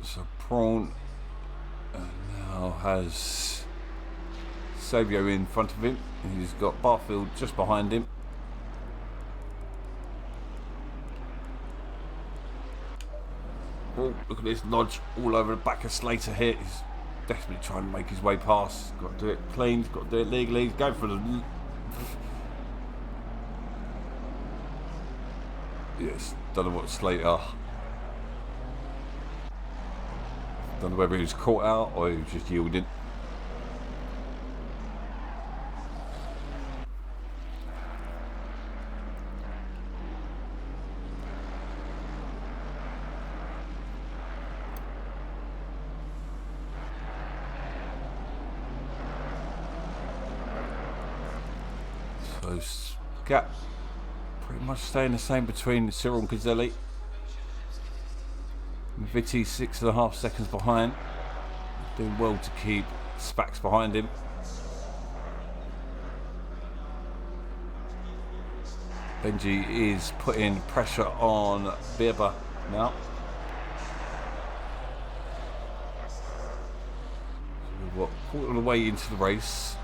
So Prawn now has Sabio in front of him. He's got Barfield just behind him. Oh, look at this nudge all over the back of Slater here. He's desperately trying to make his way past. Got to do it clean, got to do it legally. He's going for the... Yes, don't know what Slater... Don't know whether he was caught out or he was just yielding. So gap pretty much staying the same between Cyril and Cazelli. Vitti 6.5 seconds behind. Doing well to keep Spax behind him. Benji is putting pressure on Birba now. So what, quarter of the way into the race.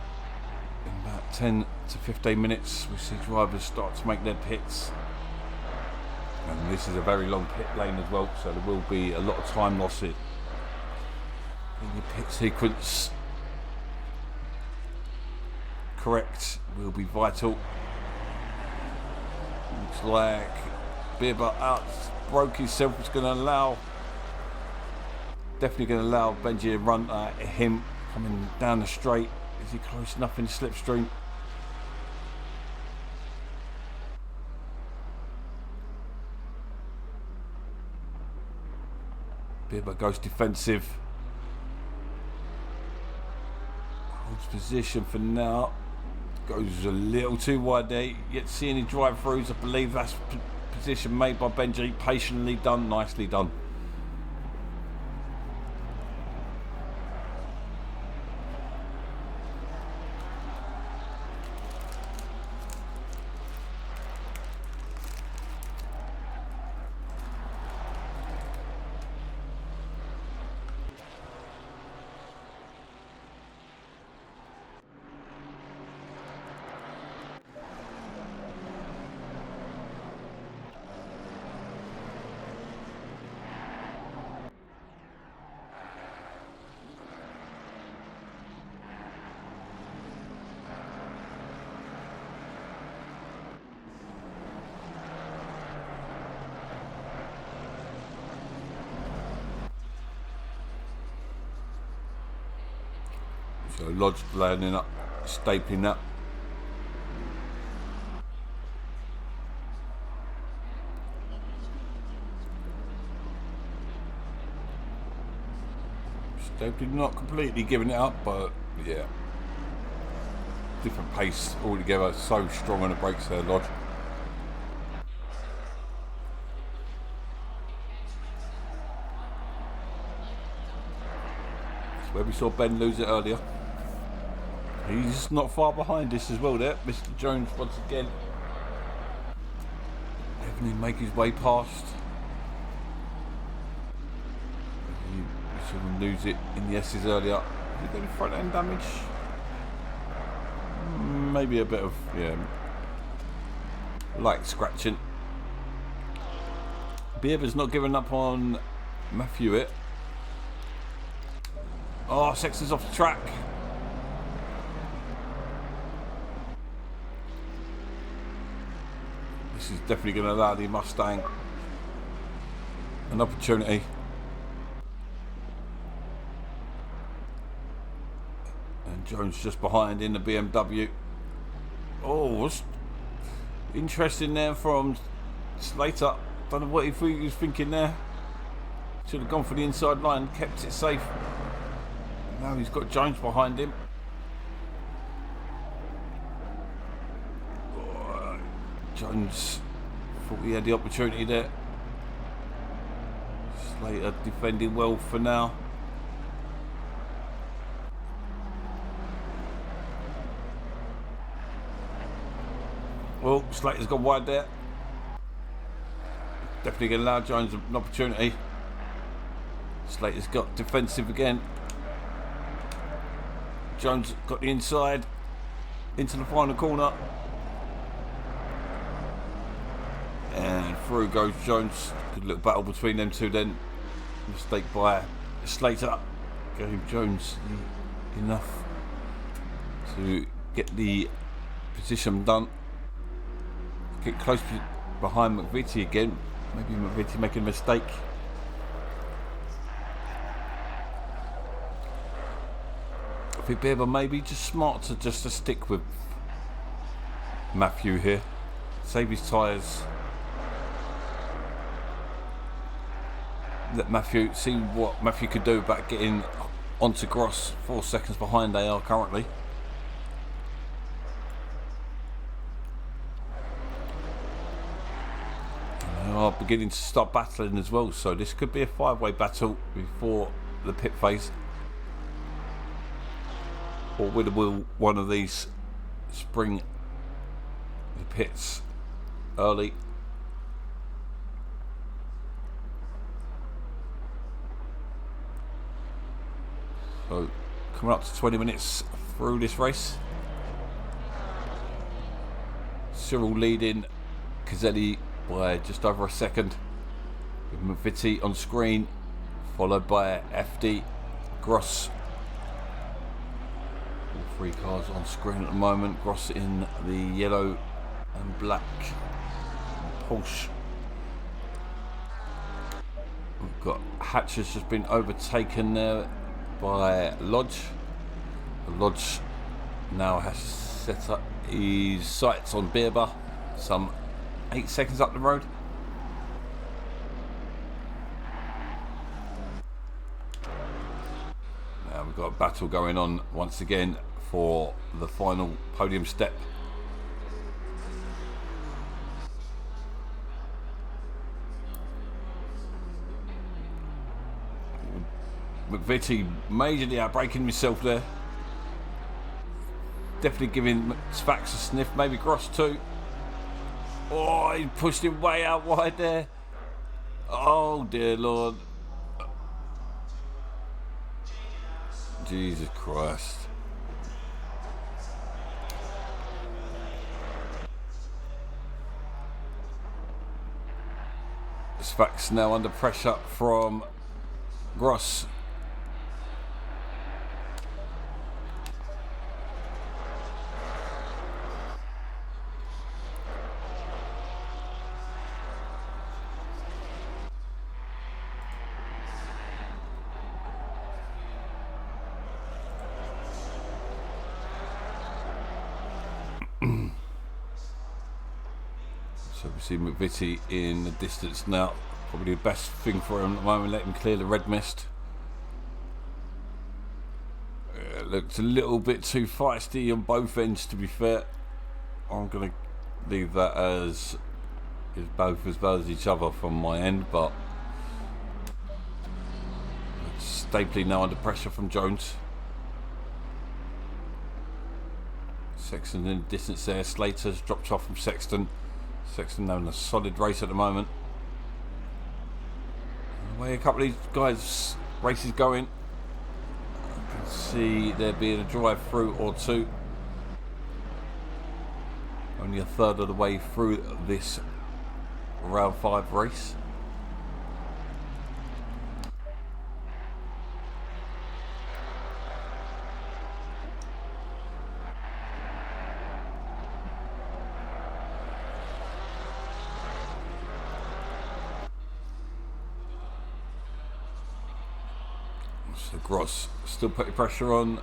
In about 10 to 15 minutes we see drivers start to make their pits. And this is a very long pit lane as well, so there will be a lot of time lost in your pit sequence. Correct will be vital. Looks like Birba out broke himself. It's going to allow, definitely going to allow Benji to run at him coming down the straight. Is he close enough in the slipstream? Birba goes defensive. Holds position for now. Goes a little too wide there. Yet to see any drive-throughs. I believe that's position made by Benji. Patiently done. Nicely done. So Lodge landing up, stapling up. They're not completely giving it up, but yeah. Different pace altogether. So strong on the brakes there, Lodge. That's where we saw Ben lose it earlier. He's not far behind this as well there. Mr. Jones once again. Having him make his way past. He saw him lose it in the S's earlier. Did he get front end damage? Maybe a bit of, yeah, light scratching. Beaver's not giving up on Matthew it. Oh, Sexton's off the track. This is definitely going to allow the Mustang an opportunity. And Jones just behind in the BMW. Oh, what's interesting there from Slater. Don't know what he was thinking there. Should have gone for the inside line, kept it safe. Now he's got Jones behind him. Oh, Jones thought he had the opportunity there. Slater defending well for now. Well, Slater's gone wide there. Definitely going to allow Jones an opportunity. Slater's got defensive again. Jones got the inside into the final corner. And through goes Jones. Good little battle between them two then. Mistake by Slater. Gave Jones enough to get the position done. Get close behind McVitie again. Maybe McVitie making a mistake. I think Beaver maybe just smart to stick with Matthew here. Save his tyres. Let Matthew see what Matthew could do about getting onto Gross. 4 seconds behind they are currently. Are beginning to start battling as well, so this could be a 5-way battle before the pit phase, or will one of these spring the pits early. So coming up to 20 minutes through this race. Cyril leading Caselli by just over a second, with McVitie on screen, followed by FD, Gross. All three cars on screen at the moment. Gross in the yellow and black Porsche. We've got Hatcher's just been overtaken there by Lodge. Lodge now has set up his sights on Beerber, some 8 seconds up the road. Now we've got a battle going on once again for the final podium step. McVitie majorly outbraking himself there. Definitely giving Sfax a sniff, maybe Gross too. Oh, he pushed him way out wide there. Oh dear Lord. Jesus Christ. Sfax now under pressure from Gross. So we see McVitie in the distance now. Probably the best thing for him at the moment. Let him clear the red mist. Looks a little bit too feisty on both ends, to be fair. I'm going to leave that as both as bad as each other from my end, but Stapley now under pressure from Jones. Sexton in the distance there. Slater's dropped off from Sexton. Sexton now in a solid race at the moment. The way a couple of these guys' races going, I can see there being a drive through or two. Only a third of the way through this round 5 race. So Gross still putting pressure on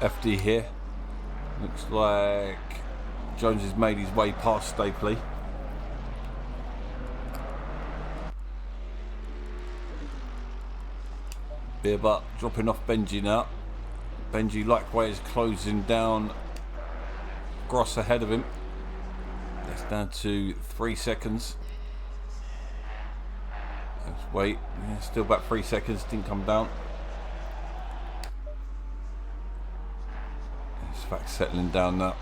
FD here. Looks like Jones has made his way past Stapley. Beerbutt dropping off Benji now. Benji likewise closing down Gross ahead of him. That's down to 3 seconds. Let's wait. Yeah, still about 3 seconds. Didn't come down. It's fact settling down now.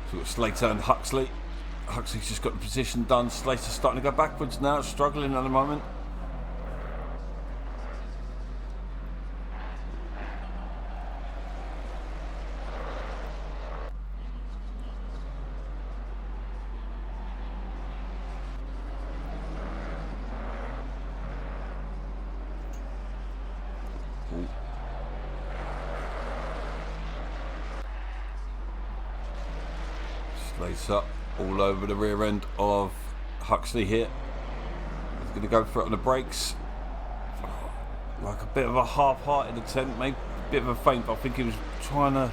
So we've got Slater and Huxley. Huxley's just got the position done. Slater's starting to go backwards now. Struggling at the moment. Slater all over the rear end of Huxley here. He's going to go for it on the brakes. Like a bit of a half-hearted attempt, maybe a bit of a feint, but I think he was trying to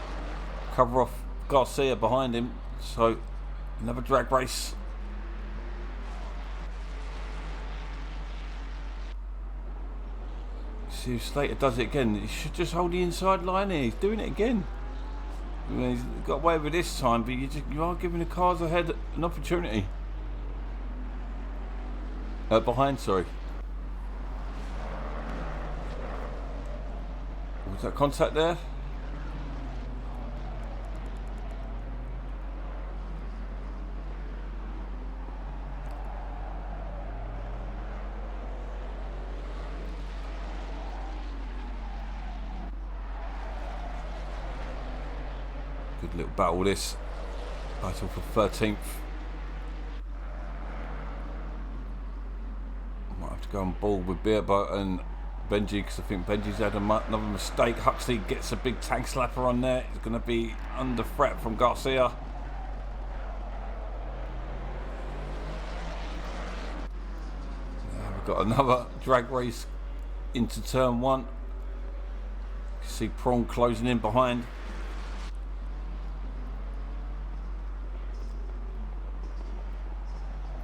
cover off Garcia behind him. So another drag race. See if Slater does it again. He should just hold the inside line here. He's doing it again. I mean, he's got away with this time, but you are giving the cars ahead an opportunity. Behind, sorry. Was that contact there? Good little battle this. Battle for 13th. Might have to go on ball with Beerboat and Benji, because I think Benji's had another mistake. Huxley gets a big tag slapper on there. It's going to be under threat from Garcia. We've got another drag race into turn 1. You see Prong closing in behind.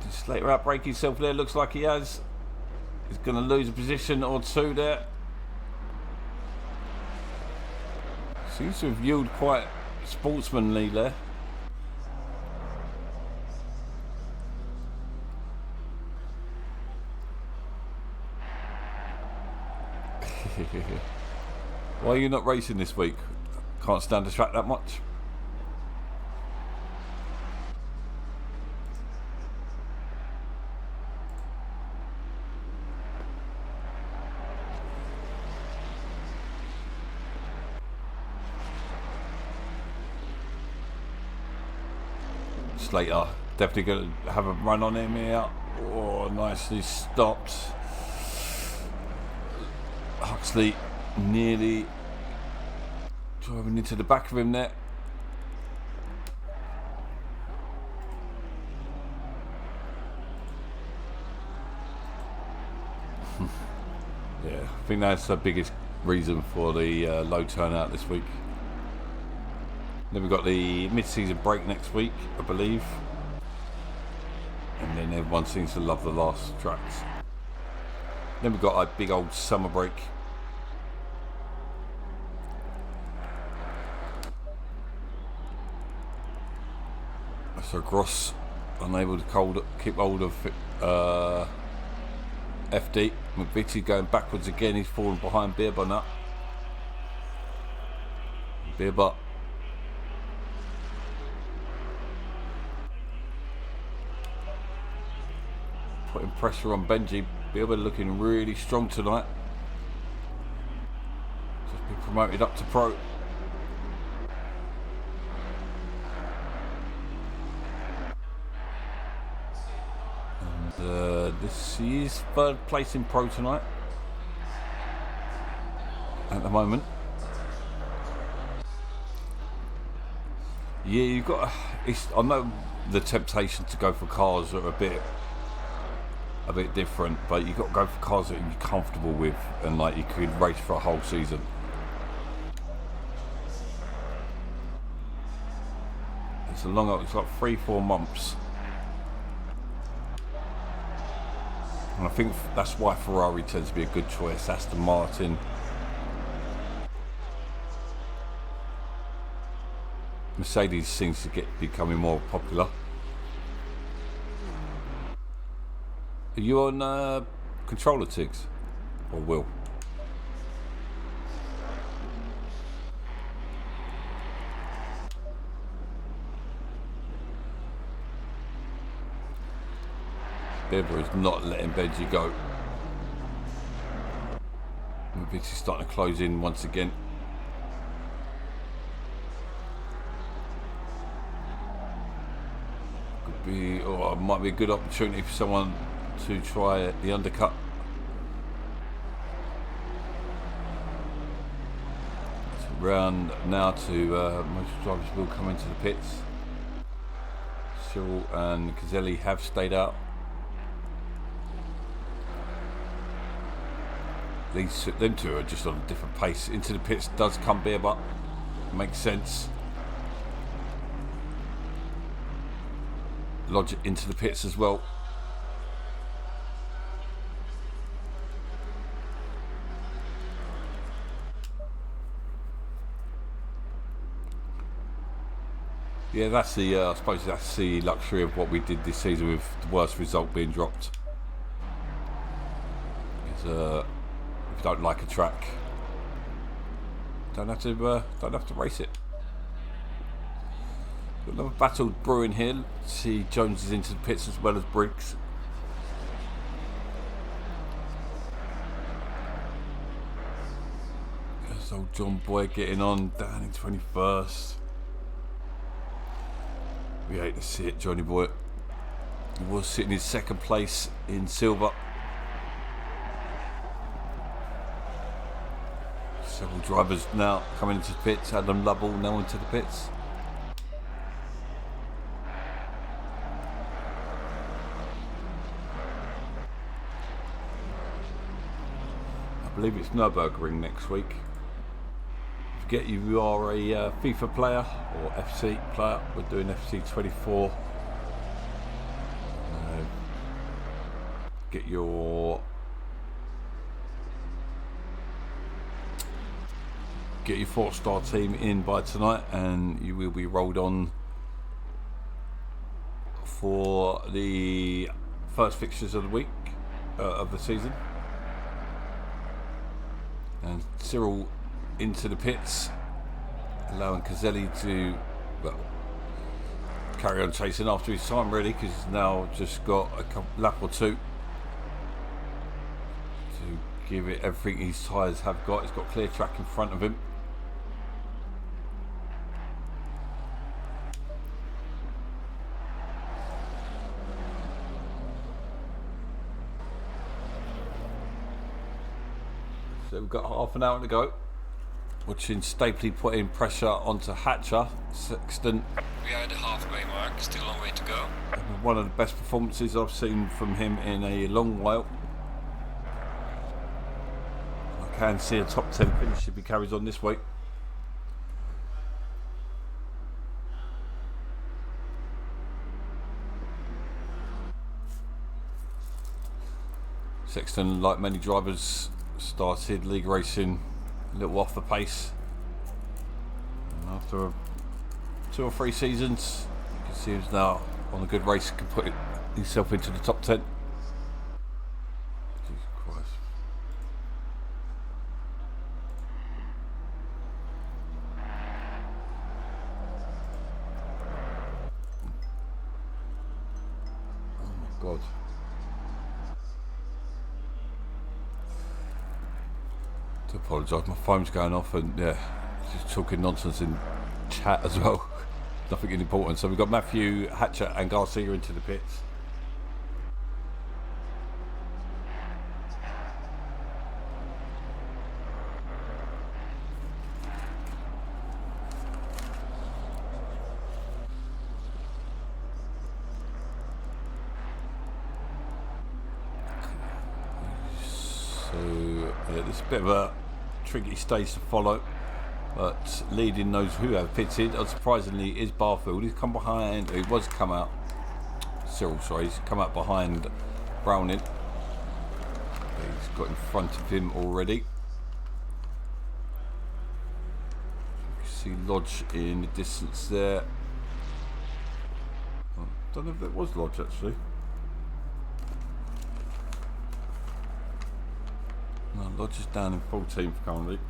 Did Slater outbrake himself there? Looks like he has. He's going to lose a position or two there. Seems to have viewed quite sportsmanly there. Why are you not racing this week? Can't stand the track that much. Slater definitely going to have a run on him here. Oh, nicely stopped. Huxley nearly driving into the back of him there. Yeah, I think that's the biggest reason for the low turnout this week. Then we've got the mid-season break next week, I believe. And then everyone seems to love the last tracks. Then we've got a big old summer break. So Gross unable to keep hold of FD. McVitie going backwards again. He's fallen behind Beerba now. Beerba. Putting pressure on Benji. Beerba looking really strong tonight. Just been promoted up to pro. This is third place in pro tonight at the moment. Yeah, you've got. I know the temptation to go for cars are a bit different, but you've got to go for cars that you're comfortable with and like you could race for a whole season. It's like 3-4 months. And I think that's why Ferrari tends to be a good choice. Aston Martin. Mercedes seems to becoming more popular. Are you on controller Tigs? Or Will? Beerba is not letting Benji go. Benji's starting to close in once again. Might be a good opportunity for someone to try the undercut. It's round now to most drivers will come into the pits. Cyril and Caselli have stayed out. Them two are just on a different pace. Into the pits does come Beerba. Makes sense. Logic into the pits as well. Yeah, that's the. I suppose that's the luxury of what we did this season with the worst result being dropped. If you don't like a track, don't have to race it. Got another battle brewing here. Let's see, Jones is into the pits as well as Briggs. There's old John Boy getting on down in 21st. We hate to see it, Johnny Boy. He was sitting in second place in silver. Several drivers now coming into the pits. Adam Lovell now into the pits. I believe it's Nürburgring next week. Forget you are a FIFA player or FC player. We're doing FC 24. Get your 4-star team in by tonight, and you will be rolled on for the first fixtures of the week of the season. And Cyril into the pits, allowing Caselli to carry on chasing after his time, really, because he's now just got a lap or two to give it everything his tyres have got. He's got clear track in front of him. So we've got half an hour to go. Watching Stapley putting pressure onto Hatcher. Sexton. We are at the halfway mark, still a long way to go. One of the best performances I've seen from him in a long while. I can see a top 10 finish if he carries on this week. Sexton, like many drivers, started league racing a little off the pace. And after 2 or 3 seasons, you can see he's now on a good race, can put himself into the top 10. Jesus Christ. Oh my God. I apologise, my phone's going off and yeah, just talking nonsense in chat as well. Nothing important. So we've got Matthew, Hatcher and Garcia into the pits. So yeah, this is a bit of a tricky stage to follow, but leading those who have pitted, unsurprisingly, is Barfield. He's come behind, he was come out, Cyril, sorry, he's come out behind Browning. He's got in front of him already. You can see Lodge in the distance there. I don't know if it was Lodge actually. No, Lodge is down in 14th currently.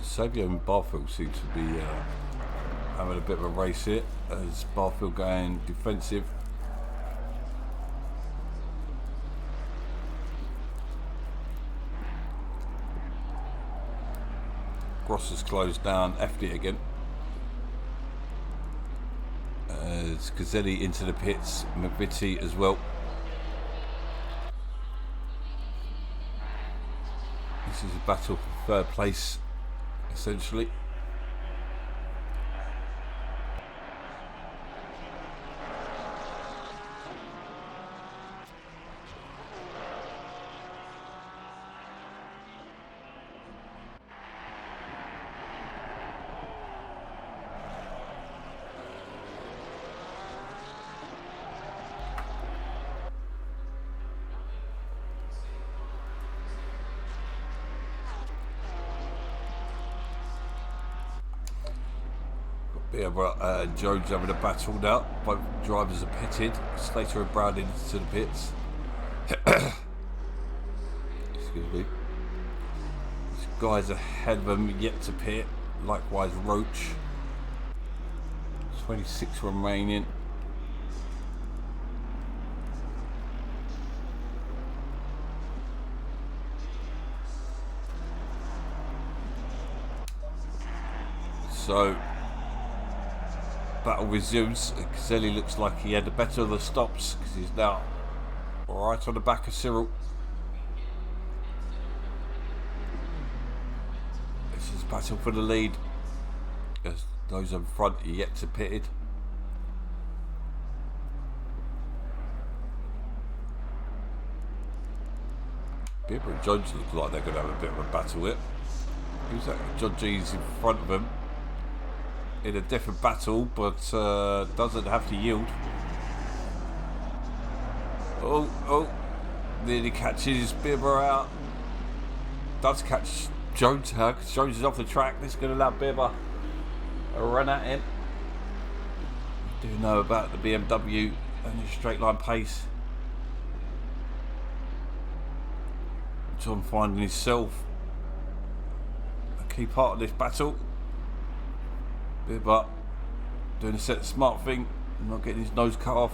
Savio and Barfield seem to be having a bit of a race here, as Barfield going defensive. Gross has closed down, effed it again. As Gazzelli into the pits, McVitie as well. This is a battle for third place, essentially. Jones having a battle now. Both drivers are pitted. Slater and Brown into the pits. Excuse me. This guy's ahead of them, yet to pit. Likewise, Roach. 26 remaining. So battle resumes. Gazzelli looks like he had the better of the stops because he's now right on the back of Cyril. This is battle for the lead as those in front are yet to pitted. Bieber and Jones look like they're going to have a bit of a battle here. Who's that? John G's in front of him in a different battle, but doesn't have to yield. Oh, nearly catches Bieber out. Does catch Jones out because Jones is off the track. This is going to allow Bieber a run at him. We do know about the BMW and his straight line pace. John finding himself a key part of this battle. Bieber doing a smart thing, not getting his nose cut off.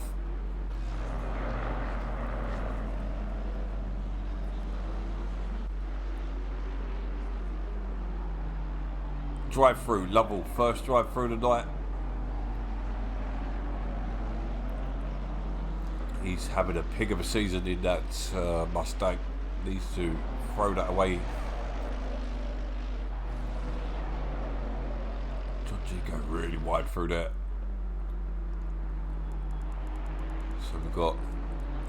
Drive through, Lovell, first drive through the night. He's having a pig of a season in that Mustang. Needs to throw that away. Go really wide through there. So we've got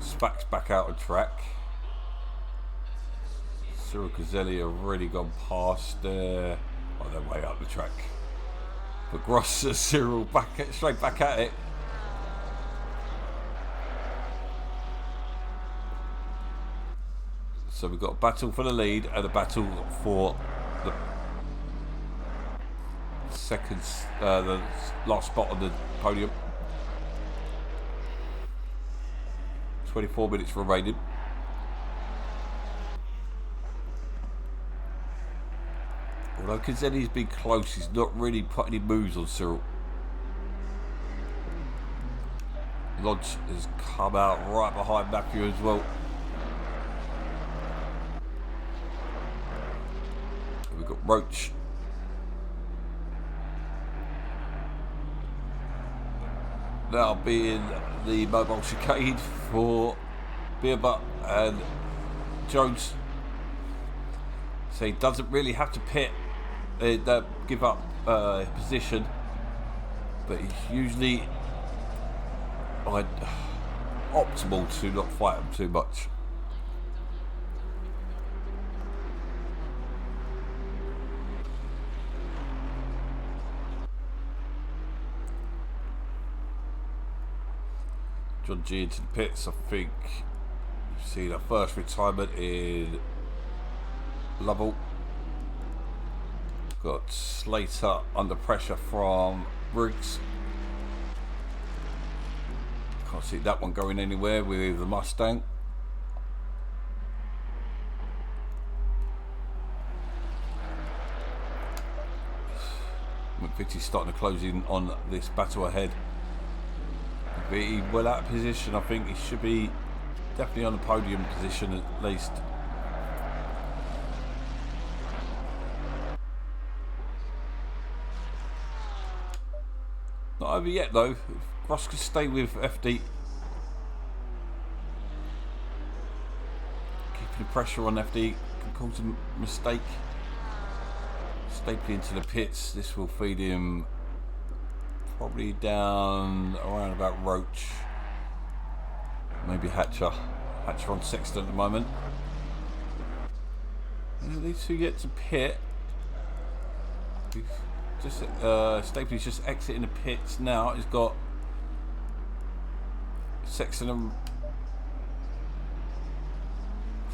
Spax back out of track. Cyril Caselli have already gone past there. Oh, they're way up the track. But Gross and Cyril straight back at it. So we've got a battle for the lead and a battle for the second, the last spot on the podium. 24 minutes remaining. Although Caselli's been close, he's not really put any moves on Cyril. Lodge has come out right behind Matthew as well. We've got Roach. Now being the mobile chicane for Beerbutt and Jones. So he doesn't really have to pit, give up position, but he's usually optimal to not fight him too much. John G into the pits. I think you see the first retirement in Lovell. Got Slater under pressure from Briggs. Can't see that one going anywhere with the Mustang. McVitie's starting to close in on this battle ahead. Be well out of position. I think he should be definitely on the podium position at least. Not over yet though. If Ross could stay with FD, keeping the pressure on FD can cause a mistake. Stapling into the pits. This will feed him probably down around about Roach. Maybe Hatcher. Hatcher on Sexton at the moment. And these two get to pit. Just Stapley's just exiting the pits now. He's got Sexton and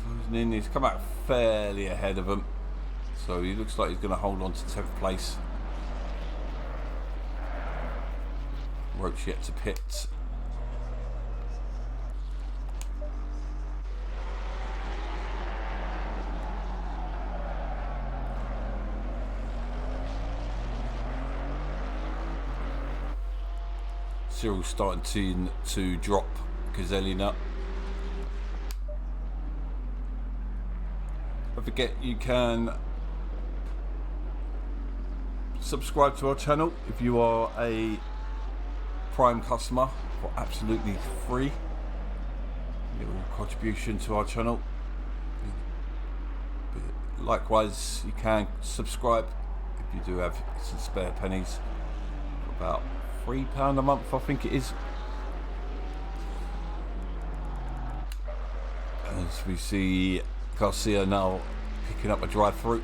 closing in. He's come out fairly ahead of him, so he looks like he's going to hold on to 10th place. Roach yet to pit. Cyril's starting to drop Caselli now. Don't forget you can subscribe to our channel if you are a Prime customer for absolutely free. Little contribution to our channel. But likewise, you can subscribe if you do have some spare pennies for about £3 a month, I think it is. As we see Garcia now picking up a drive through.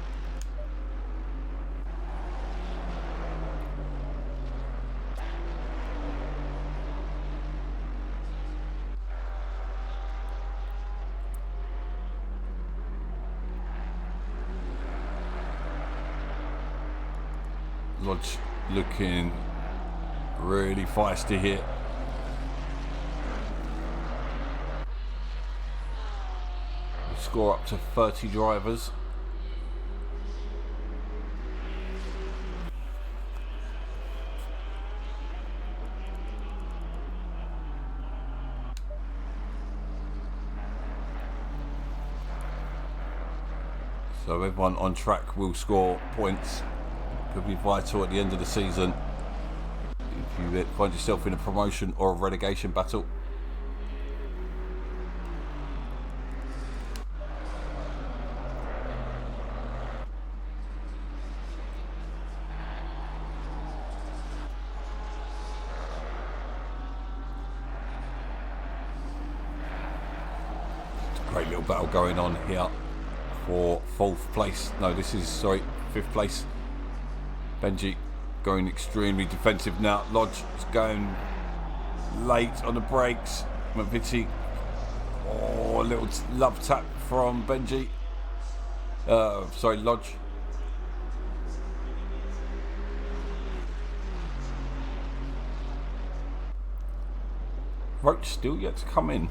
Lodge looking really feisty here. We score up to 30 drivers. So everyone on track will score points. Could be vital at the end of the season if you find yourself in a promotion or a relegation battle. Great little battle going on here for 4th place. No, this is, sorry, 5th place. Benji going extremely defensive now. Lodge is going late on the brakes. McVitie, a little love tap from Benji. Sorry, Lodge. Roach still yet to come in.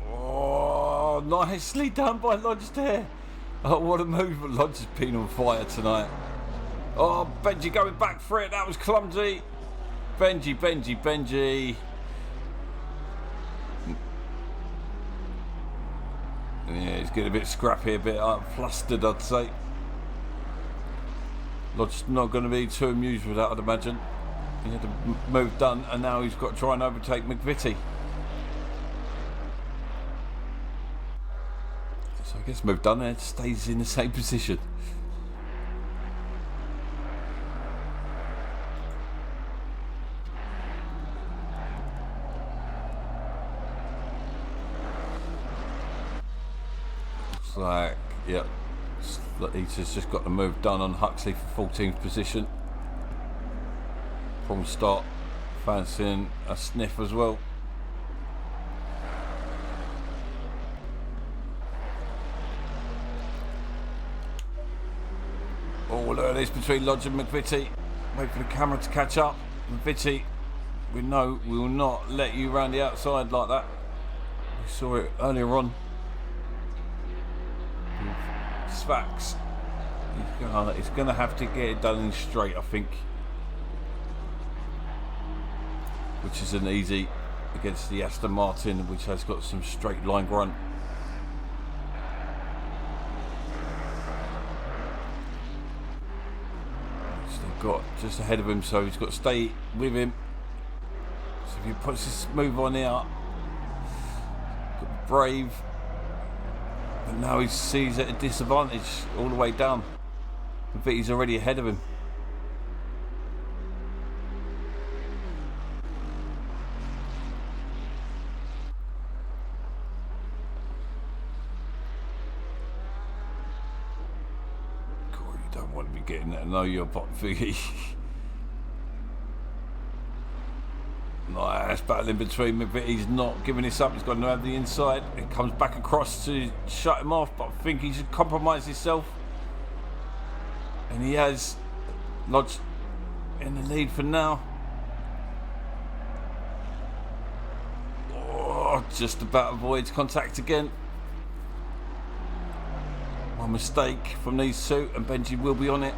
Oh, nicely done by Lodge there. Oh, what a move. Lodge has been on fire tonight. Oh, Benji going back for it. That was clumsy. Benji. Yeah, he's getting a bit scrappy, a bit flustered, I'd say. Lodge's not going to be too amused with that, I'd imagine. He had a move done, and now he's got to try and overtake McVitie. So I guess move done, and stays in the same position. Looks like, yeah. He's just got the move done on Huxley for 14th position. From start, fancying a sniff as well. Oh, look at this between Lodge and McVitie. Wait for the camera to catch up. McVitie, we know we will not let you round the outside like that. We saw it earlier on. Svax, he's going to have to get it done in straight, I think, which isn't easy against the Aston Martin, which has got some straight line grunt. Still got just ahead of him, so he's got to stay with him. So if he puts this move on out, got brave. But now he sees at a disadvantage all the way down. I think he's already ahead of him. God, you don't want to be getting that. Know your bot thingy. Nice battling between them, but he's not giving this up. He's got to have the inside. It comes back across to shut him off, but I think he should compromise himself. And he has. Lodge in the lead for now. Oh, just about avoids contact again. One mistake from these two, and Benji will be on it.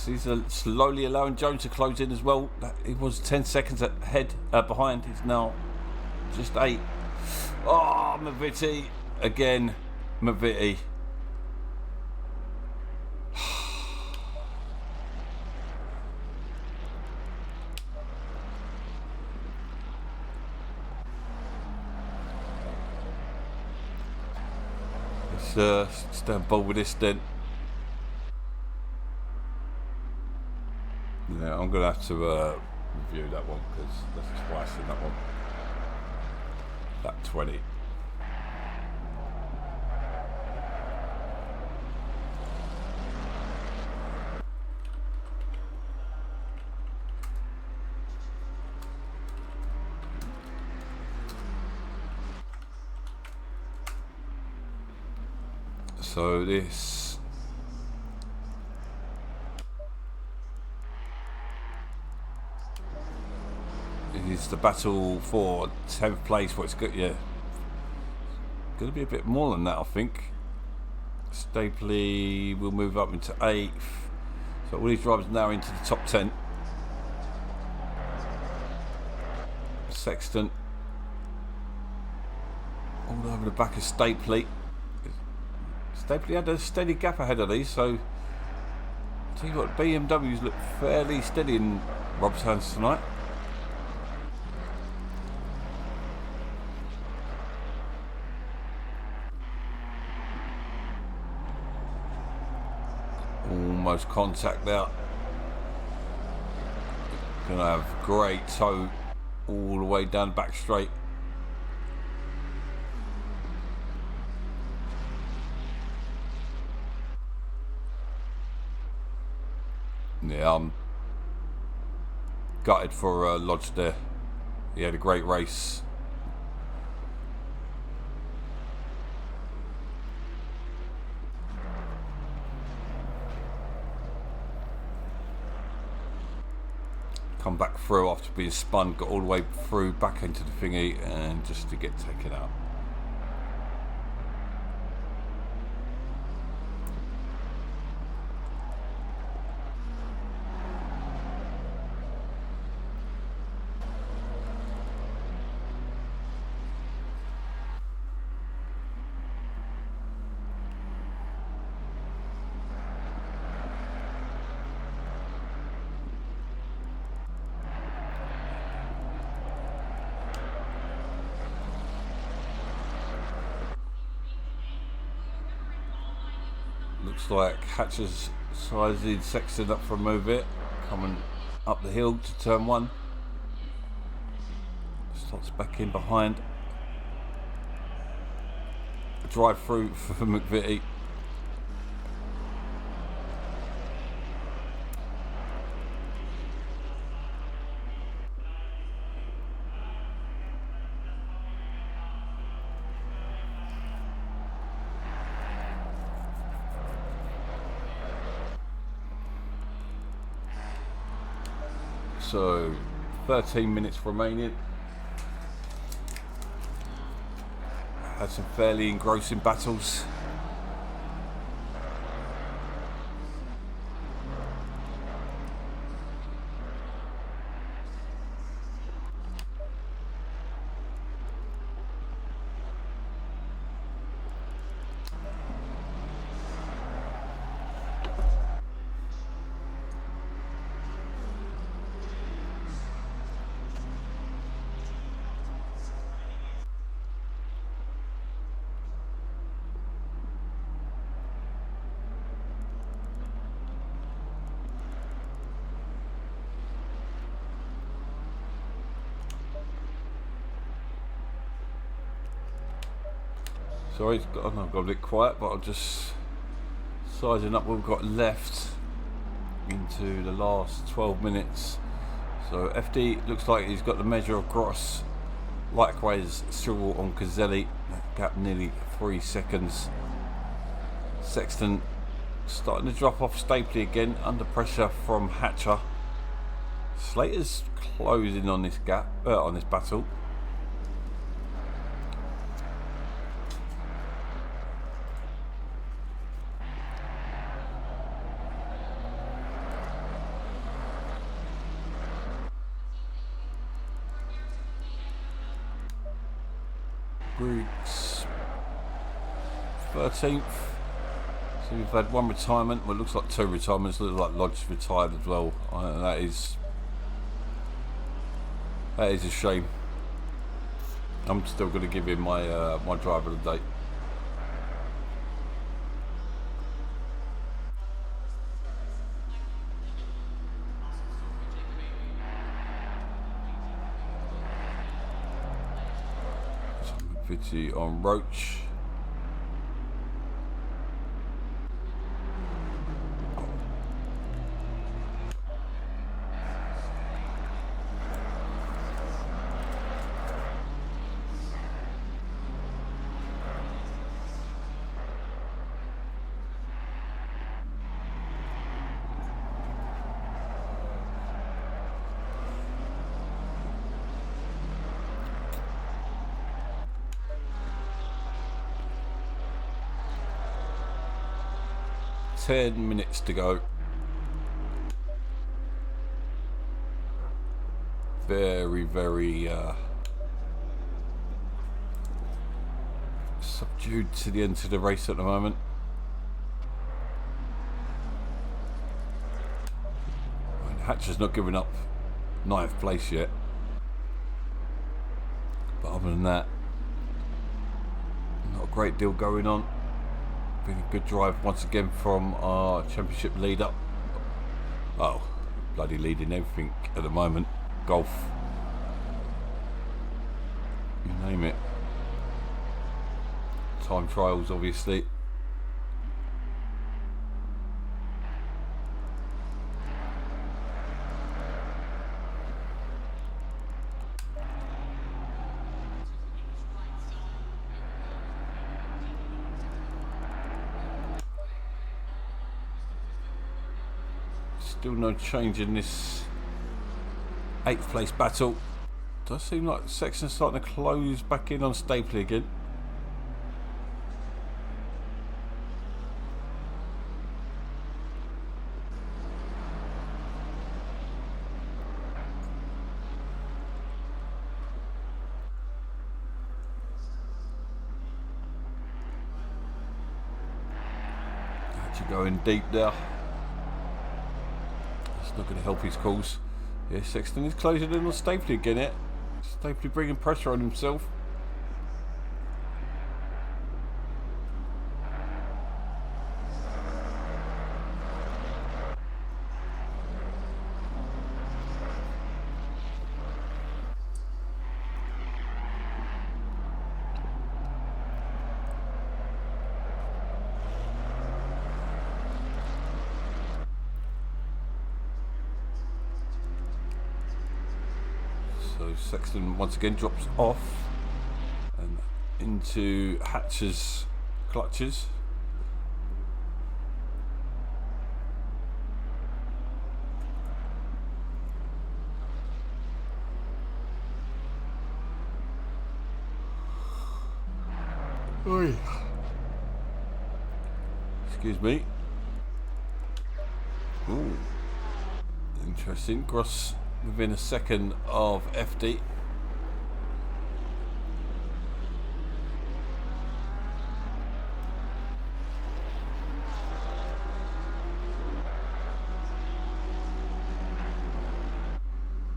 He's slowly allowing Jones to close in as well. He was 10 seconds ahead, behind. He's now just 8. Oh, McVitie again. McVitie. Let's stand bold with this then. Yeah, I'm going to have to review that one because that's twice in that one. That 20. So this is the battle for 10th place. What's good? Yeah, going to be a bit more than that, I think. Stapley will move up into 8th. So all these drivers now into the top 10. Sexton all over the back of Stapley. Stapley had a steady gap ahead of these, so I tell you what, BMWs look fairly steady in Rob's hands tonight. Almost contact there. Gonna have great toe all the way down the back straight. Yeah, I'm gutted for Lodge there. He had a great race. Come back through after being spun, got all the way through back into the thingy, and just to get taken out. Looks like Hatcher's sizing Sexton up for a move it, coming up the hill to turn one. Starts back in behind. Drive through for McVitie. So 13 minutes remaining. Had some fairly engrossing battles. Sorry, I've got a bit quiet, but I'll just sizing up what we've got left into the last 12 minutes. So FD looks like he's got the measure of Gross. Likewise, Cyril on Cazelli, gap nearly 3 seconds. Sexton starting to drop off Stapley again, under pressure from Hatcher. Slater's closing on this gap, on this battle. Briggs 13th. So we've had one retirement. Well, it looks like 2 retirements. Looks like Lodge retired as well. That is a shame. I'm still going to give him my my driver of the day. On Roach. Ten minutes to go. Very subdued to the end of the race at the moment. Hatcher's not giving up 9th place yet. But other than that, not a great deal going on. Been a good drive once again from our championship leader. Oh, bloody leading everything at the moment. Golf, you name it. Time trials, obviously. Still no change in this 8th place battle. Does seem like Sexton's starting to close back in on Stapley again. Actually going deep there. Not going to help his cause. Yeah, Sexton is closing in on Stapley again. Stapley bringing pressure on himself. So Sexton once again drops off and into Hatcher's clutches. Oi. Excuse me. Ooh. Interesting. Gross within a second of FD.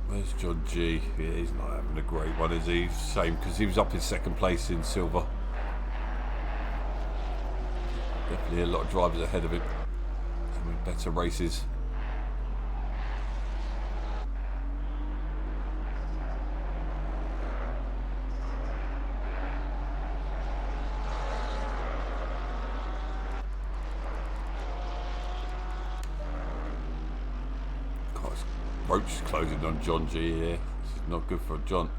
Where's John G? Yeah, he's not having a great one, is he? Shame, because he was up in second place in silver. Definitely a lot of drivers ahead of him and with better races. Roach is closing on John G here. This is not good for John.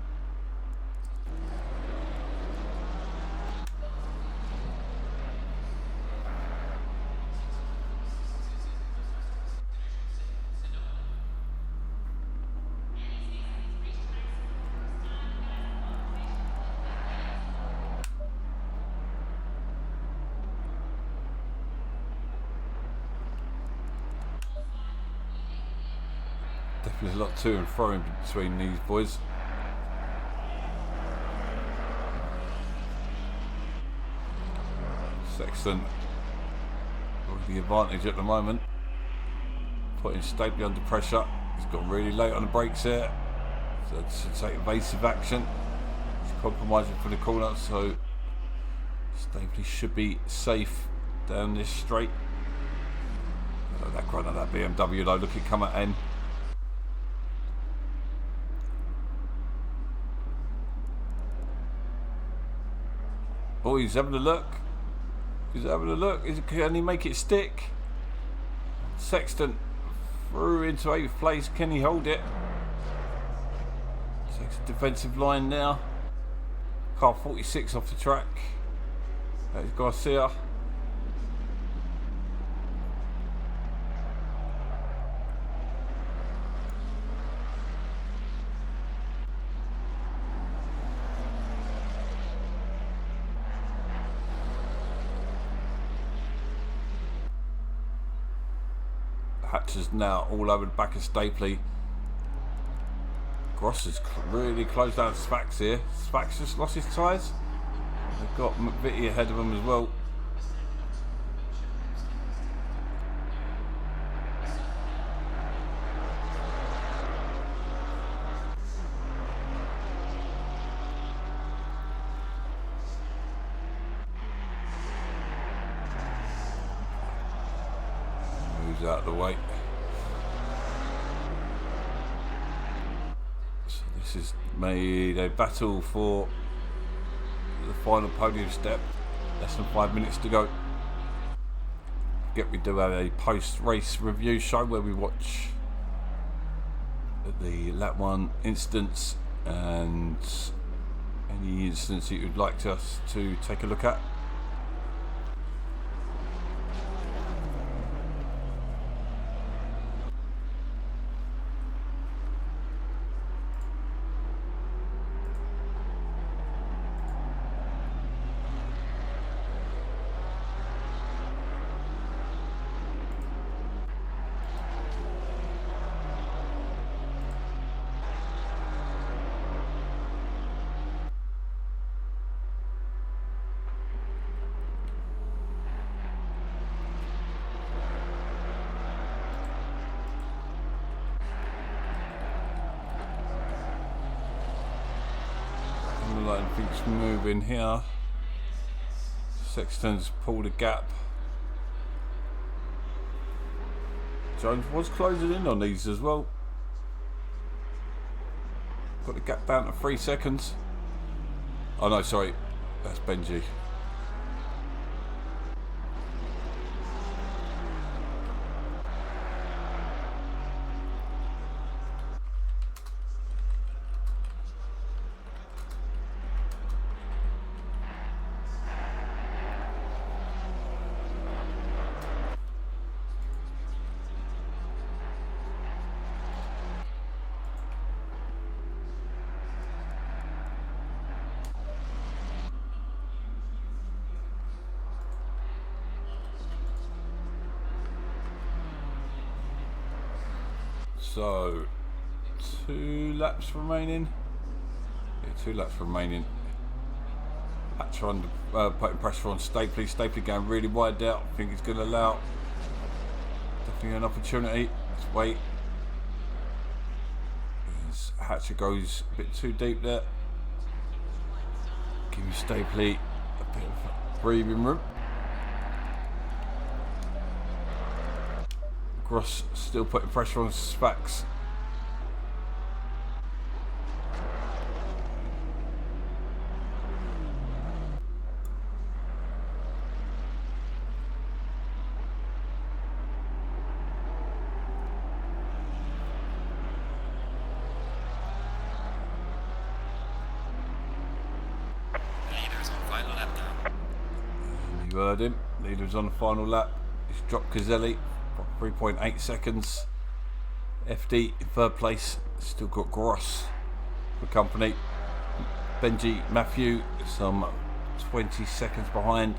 Definitely a lot to and fro in between these boys. Sexton with the advantage at the moment, putting Stapley under pressure. He's got really late on the brakes here, so it should take evasive action. He's compromising for the corner, so Stapley should be safe down this straight. That grunt of that BMW though, look, it come at end. Oh, he's having a look. He's having a look. Can he make it stick? Sexton through into 8th place. Can he hold it? Takes a defensive line now. Car 46 off the track. There's Garcia. Hatcher's now all over the back of Stapley. Gross has really closed down Spax here. Spax just lost his tyres. They've got McVitie ahead of them as well. Moves out of the way. races made a battle for the final podium step. Less than 5 minutes to go. We do have a post-race review show where we watch the lap 1 instance and any instance that you'd like us to take a look at. Things moving here. Sexton's pulled a gap. Jones was closing in on these as well. Got the gap down to 3 seconds. Oh no, sorry, that's Benji. So, 2 laps remaining. Yeah, 2 laps remaining. Hatcher under, putting pressure on Stapley. Stapley going really wide out. I think he's going to allow definitely an opportunity. Let's wait. As Hatcher goes a bit too deep there. Give Stapley a bit of breathing room. Gross still putting pressure on Spax. Leader's on final lap now. You heard him. Leader's on the final lap. He's dropped Caselli. 3.8 seconds. FD in 3rd place. Still got Gross for company. Benji, Matthew, some 20 seconds behind.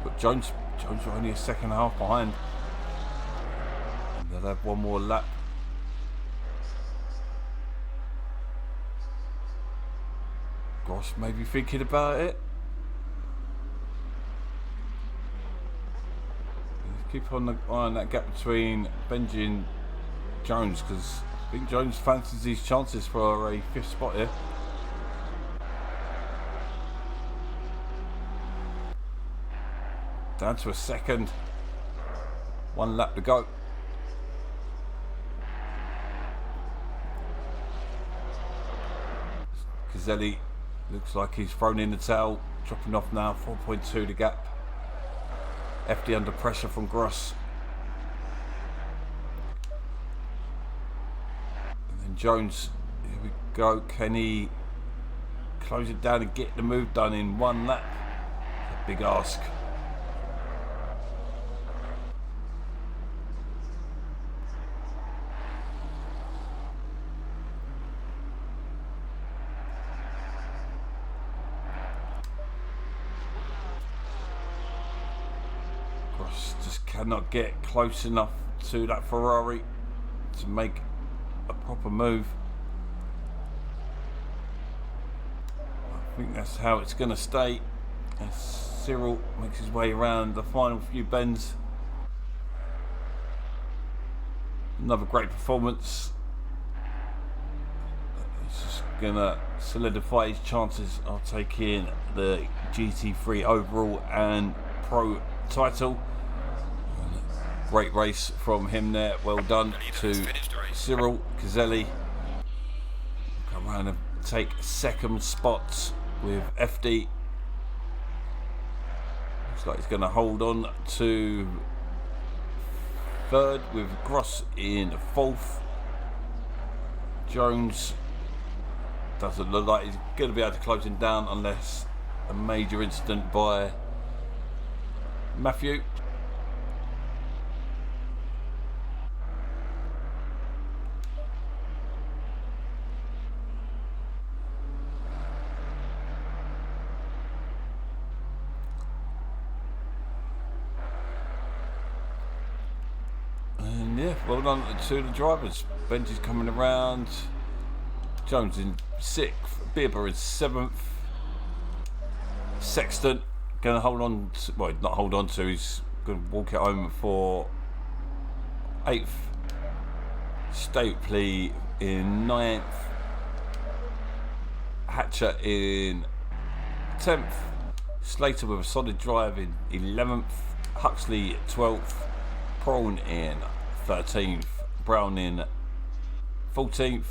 But Jones are only a second and a half behind. And they'll have one more lap. Gross may be thinking about it. Keep on that gap between Benji and Jones, because I think Jones fancies these chances for a 5th spot here. Down to a second. 1 lap to go. Caselli looks like he's thrown in the towel, dropping off now. 4.2 the gap. FD under pressure from Gross. And then Jones, here we go. Can he close it down and get the move done in 1 lap? A big ask. Just cannot get close enough to that Ferrari to make a proper move. I think that's how it's going to stay as Cyril makes his way around the final few bends. Another great performance. He's just going to solidify his chances of taking the GT3 overall and pro title. Great race from him there. Well done to Cyril Caselli. Come around take second spot with FD. Looks like he's going to hold on to third with Gross in fourth. Jones doesn't look like he's going to be able to close him down unless a major incident by Matthew. And yeah, well done to the drivers. Benji's coming around. Jones in 6th. Bieber in 7th. Sexton going to hold on to, well, not hold on to, he's going to walk it home for 8th. Stapley in 9th. Hatcher in 10th. Slater with a solid drive in 11th. Huxley 12th. Prawn in 13th. Brown in 14th.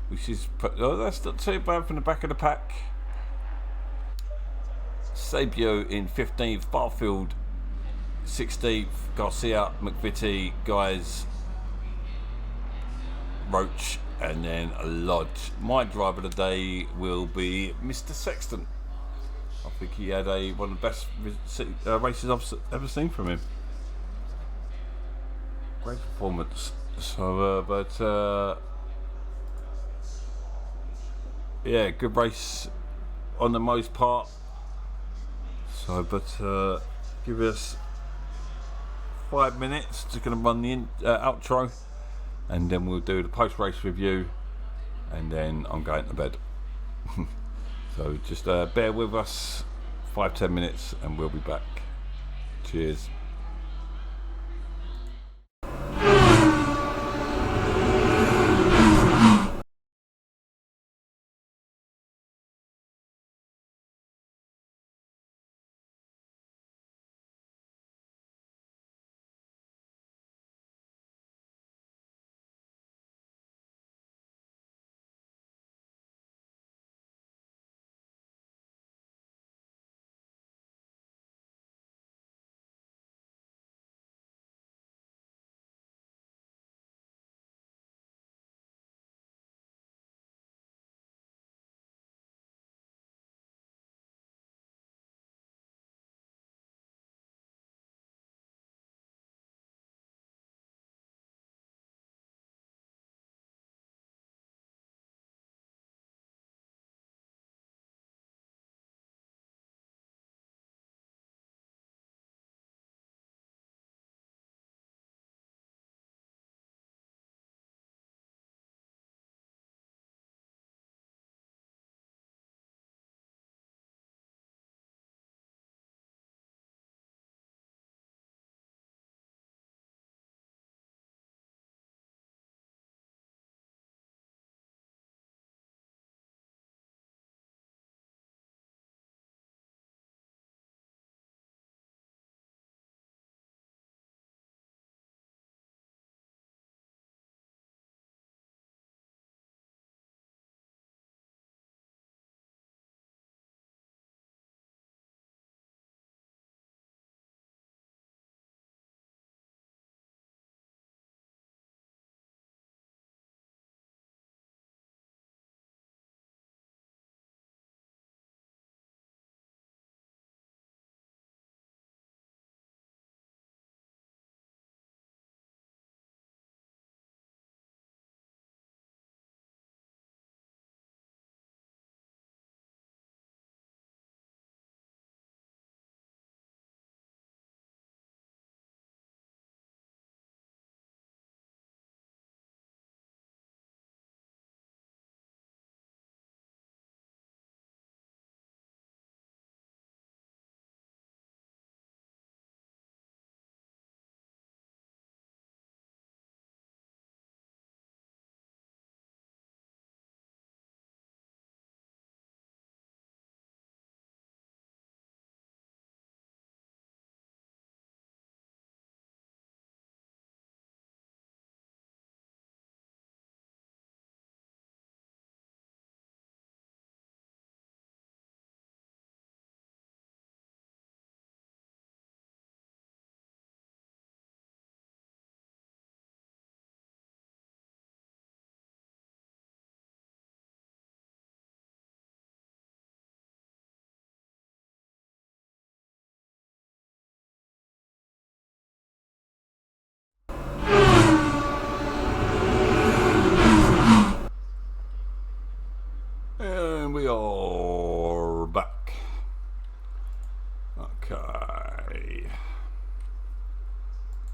Which is, that's not too bad from the back of the pack. Sabio in 15th. Barfield 16th. Garcia, McVitie, Guys, Roach, and then Lodge. My driver of the day will be Mr. Sexton. I think he had one of the best races I've ever seen from him. Great performance. So, yeah, good race on the most part. So, but give us 5 minutes. Just going to run the outro, and then we'll do the post-race review, and then I'm going to bed. So just bear with us 5-10 minutes, and we'll be back. Cheers.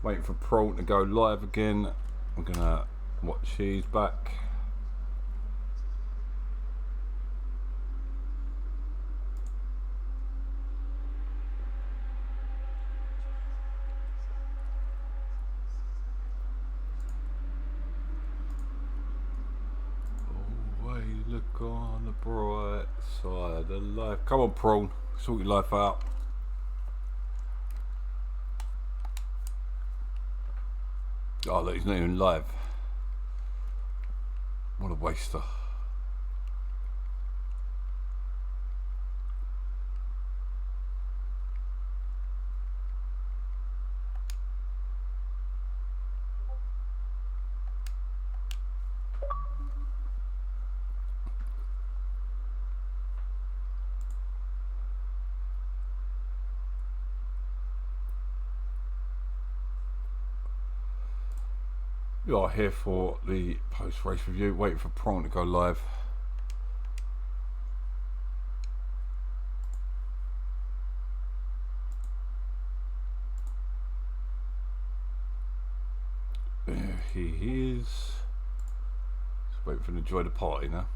Waiting for Prawn to go live again. I'm gonna watch he's back. Always look on the bright side of life. Come on, Prawn, sort your life out. Oh look, he's not even live. What a waster. You are here for the post-race review, waiting for Prawn to go live. There he is. Just waiting for him to enjoy the party now.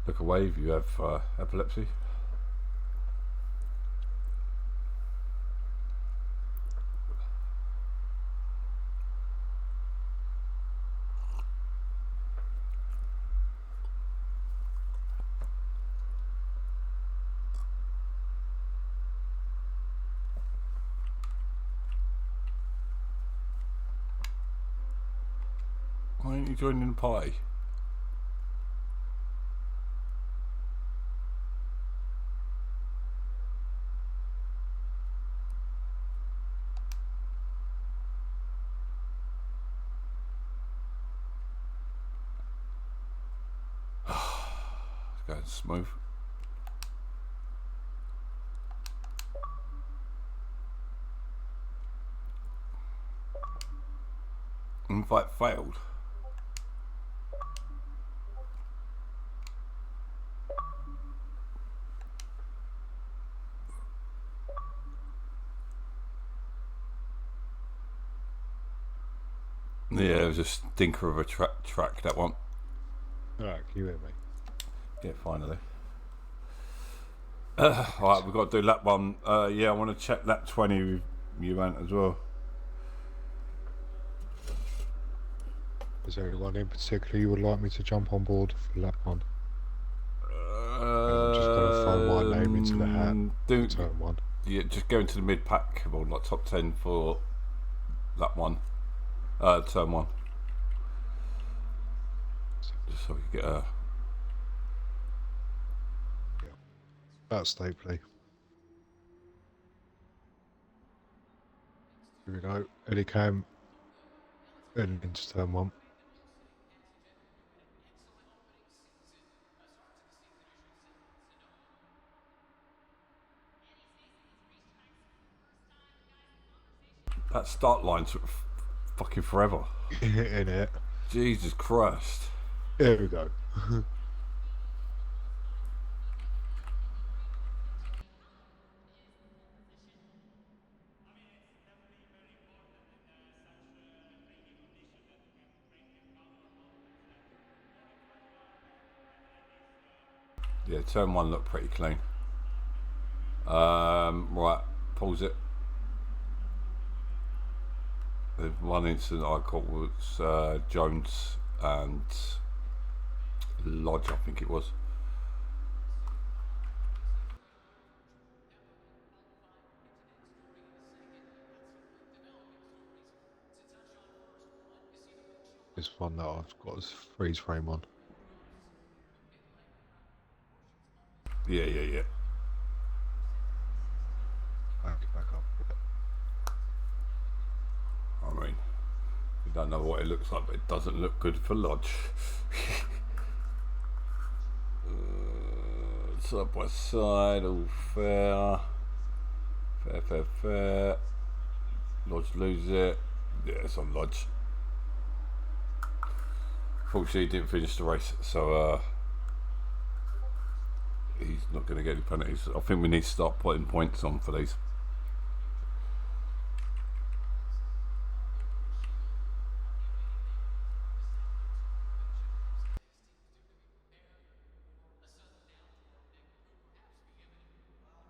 Look away if you have epilepsy. Why aren't you joining the party? It's going smooth. Invite failed. Yeah, it was a stinker of a track, that one. Alright, can you hear me? Yeah, finally. Alright, we've got to do lap 1. Yeah, I want to check lap 20 with you, Ant, as well. Is there anyone in particular you would like me to jump on board for lap 1? I'm just going to throw my name into the hat. Turn 1. Yeah, just go into the mid pack, or like top 10 for lap 1. Turn 1. Just so we can get a... About Stapley. Here we go. Eddie Cam. Heading into turn 1. That start line took fucking forever. In it. Jesus Christ. Here we go. Yeah, turn 1 looked pretty clean. Right, pause it. The one incident I caught was Jones and Lodge, I think it was. This one that I've got is freeze frame on. Yeah. Back up. I mean, we don't know what it looks like, but it doesn't look good for Lodge. Side by side, all fair. Fair. Lodge loses it. Yeah, it's on Lodge. Fortunately, he didn't finish the race, so he's not going to get any penalties. I think we need to start putting points on for these.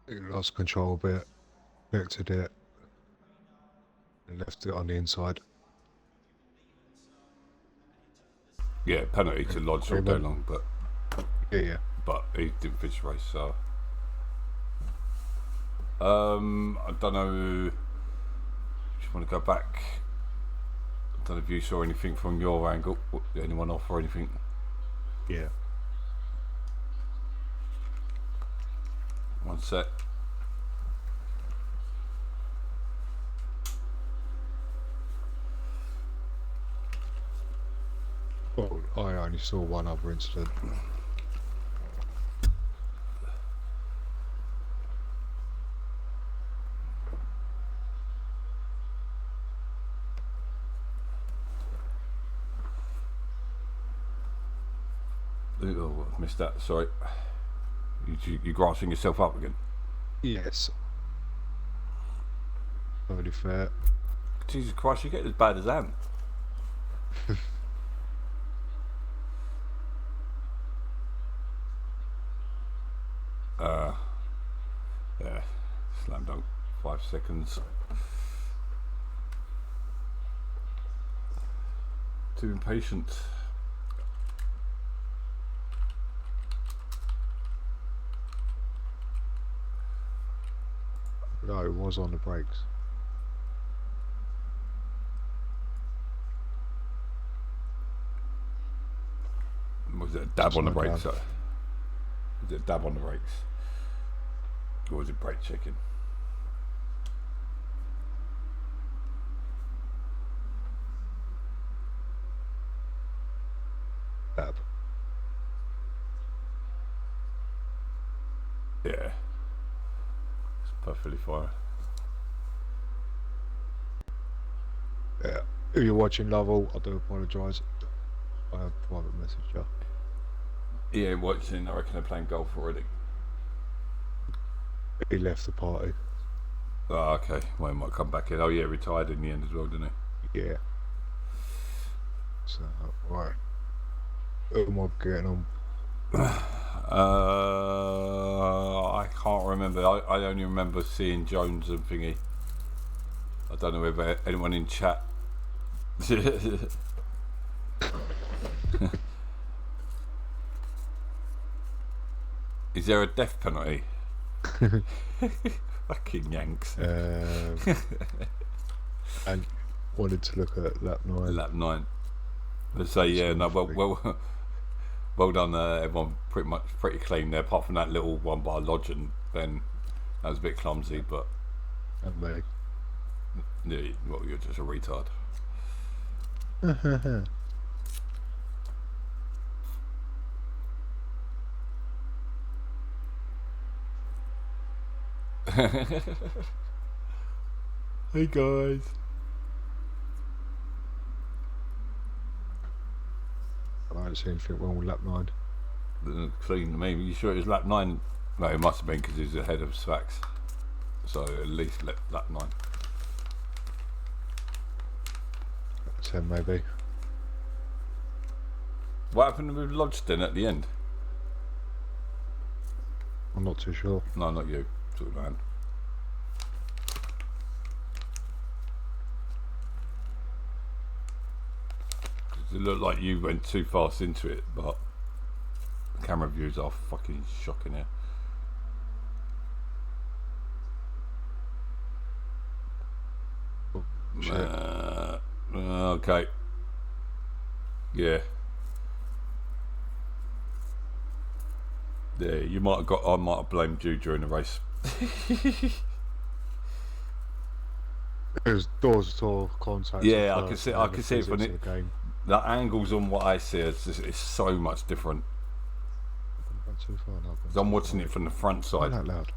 He lost control a bit, vectored it, and left it on the inside. Yeah, penalty to Lodge all day long, but Yeah. but he didn't finish the race, so I don't know. Just want to go back. I don't know if you saw anything from your angle. Anyone off or anything? Yeah. One sec. Well, I only saw one other incident. Oh, I missed that. Sorry. You grasping yourself up again? Yes. Totally fair. Jesus Christ, you get as bad as Ant. Yeah, slam dunk. 5 seconds. Too impatient. No, it was on the brakes. Was it a dab on the Slow brakes? down. Was it a dab on the brakes? Or was it brake checking? Dab. Yeah. It's perfectly fine. Yeah. If you're watching Lovell, I do apologise. I have a private message, yeah. Yeah, watching. I reckon they're playing golf already. He left the party. Oh, okay. Well, he might come back in. Oh, yeah, retired in the end as well, didn't he? Yeah. So, right. Who am I getting on? I can't remember. I only remember seeing Jones and thingy. I don't know whether anyone in chat. Is there a death penalty? Fucking Yanks. And wanted to look at lap 9. Lap 9. Let's say, yeah, no, well done. Everyone pretty clean there, apart from that little one by Lodge and Ben. That was a bit clumsy, but And me. yeah, well, you're just a retard. Hey guys. I don't see anything wrong with lap 9. Clean, maybe. You sure it was lap 9? No, it must have been because he was ahead of Svax. So at least lap 9. 10 maybe. What happened with Lodge then at the end? I'm not too sure. No, not you. Talking about. It looked like you went too fast into it, but the camera views are fucking shocking here. Oh, shit. Okay. Yeah. Yeah, you might have got. I might have blamed you during the race. There's door-to-door contact. Yeah, I can see. I can see it from the game. the angles on what I see. It's so much different. Not too far now. 'Cause I'm watching it from the front Not side. that loud.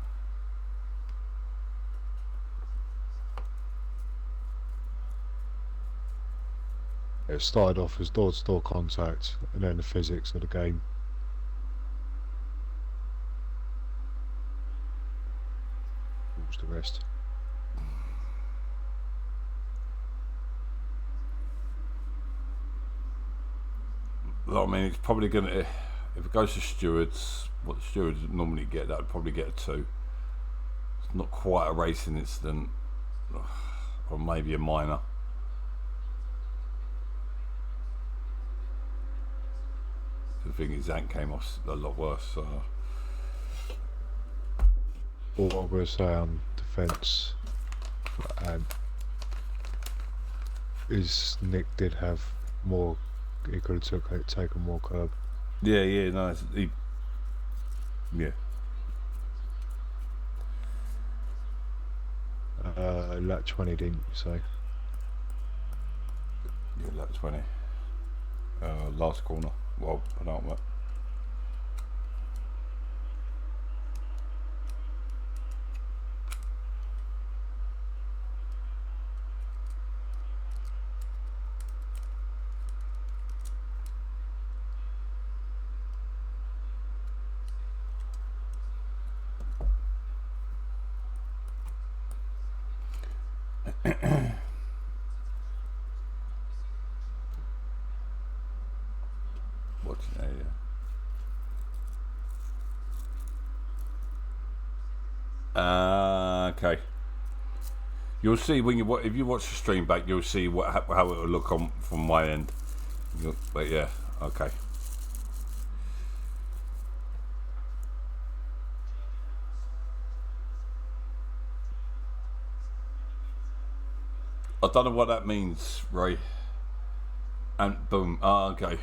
It started off as door-to-door contact, and then the physics of the game. What was the rest? I mean, it's probably going to, if it goes to stewards, what the stewards normally get, that would probably get a 2. It's not quite a racing incident, or maybe a minor. The thing is, Ant came off a lot worse. So. All I'm going to say on defence is Nick did have more. He could have taken more curb. Yeah, no, yeah. Lap 20, didn't you say? Yeah, lap 20. Last corner. Well, penultimate. Watching that, yeah. Okay. You'll see when you if you watch the stream back, you'll see how it will look on from my end. But yeah, okay. I don't know what that means, Ray. And boom. Okay.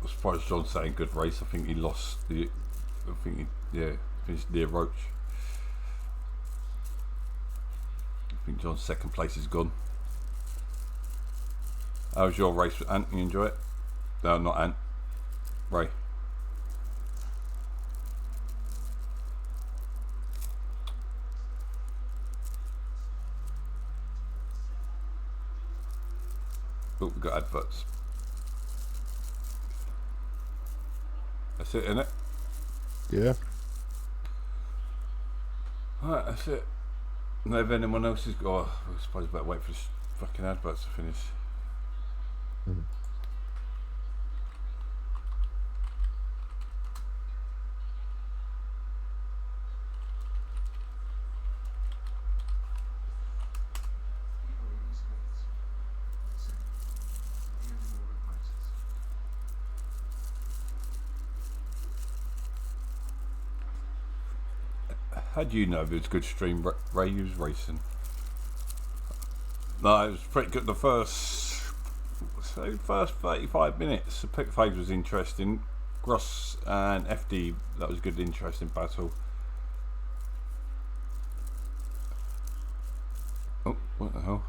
I'm surprised John's saying good race. I think he lost the. I think he, finished near Roach. I think John's second place is gone. How was your race, Ant? You enjoy it? No, not Ant. Ray. Oh, we've got adverts. That's it, innit? Yeah. Alright, that's it. And if anyone else is... Oh, I suppose I better wait for the fucking adverts to finish. Mm. How do you know if it was a good stream? Ray was racing. No, it was pretty good. The first 35 minutes, the pick phase was interesting. Gross and FD, that was a good, interesting battle. Oh, what the hell?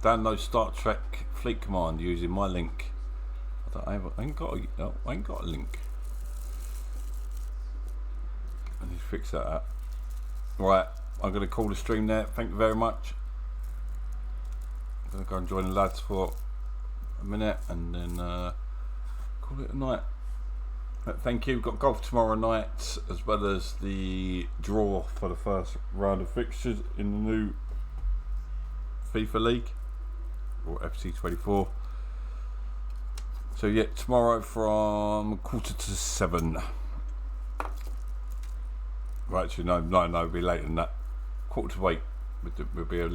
Download Star Trek Fleet Command using my link. I ain't got a link. I need to fix that up. Right, I'm going to call the stream there. Thank you very much. I'm going to go and join the lads for a minute and then call it a night. Thank you. We've got golf tomorrow night as well as the draw for the first round of fixtures in the new FIFA League or FC24. So yeah, tomorrow from 6:45. Right, actually, no, it'll be later than that. 7:45. We'll be a little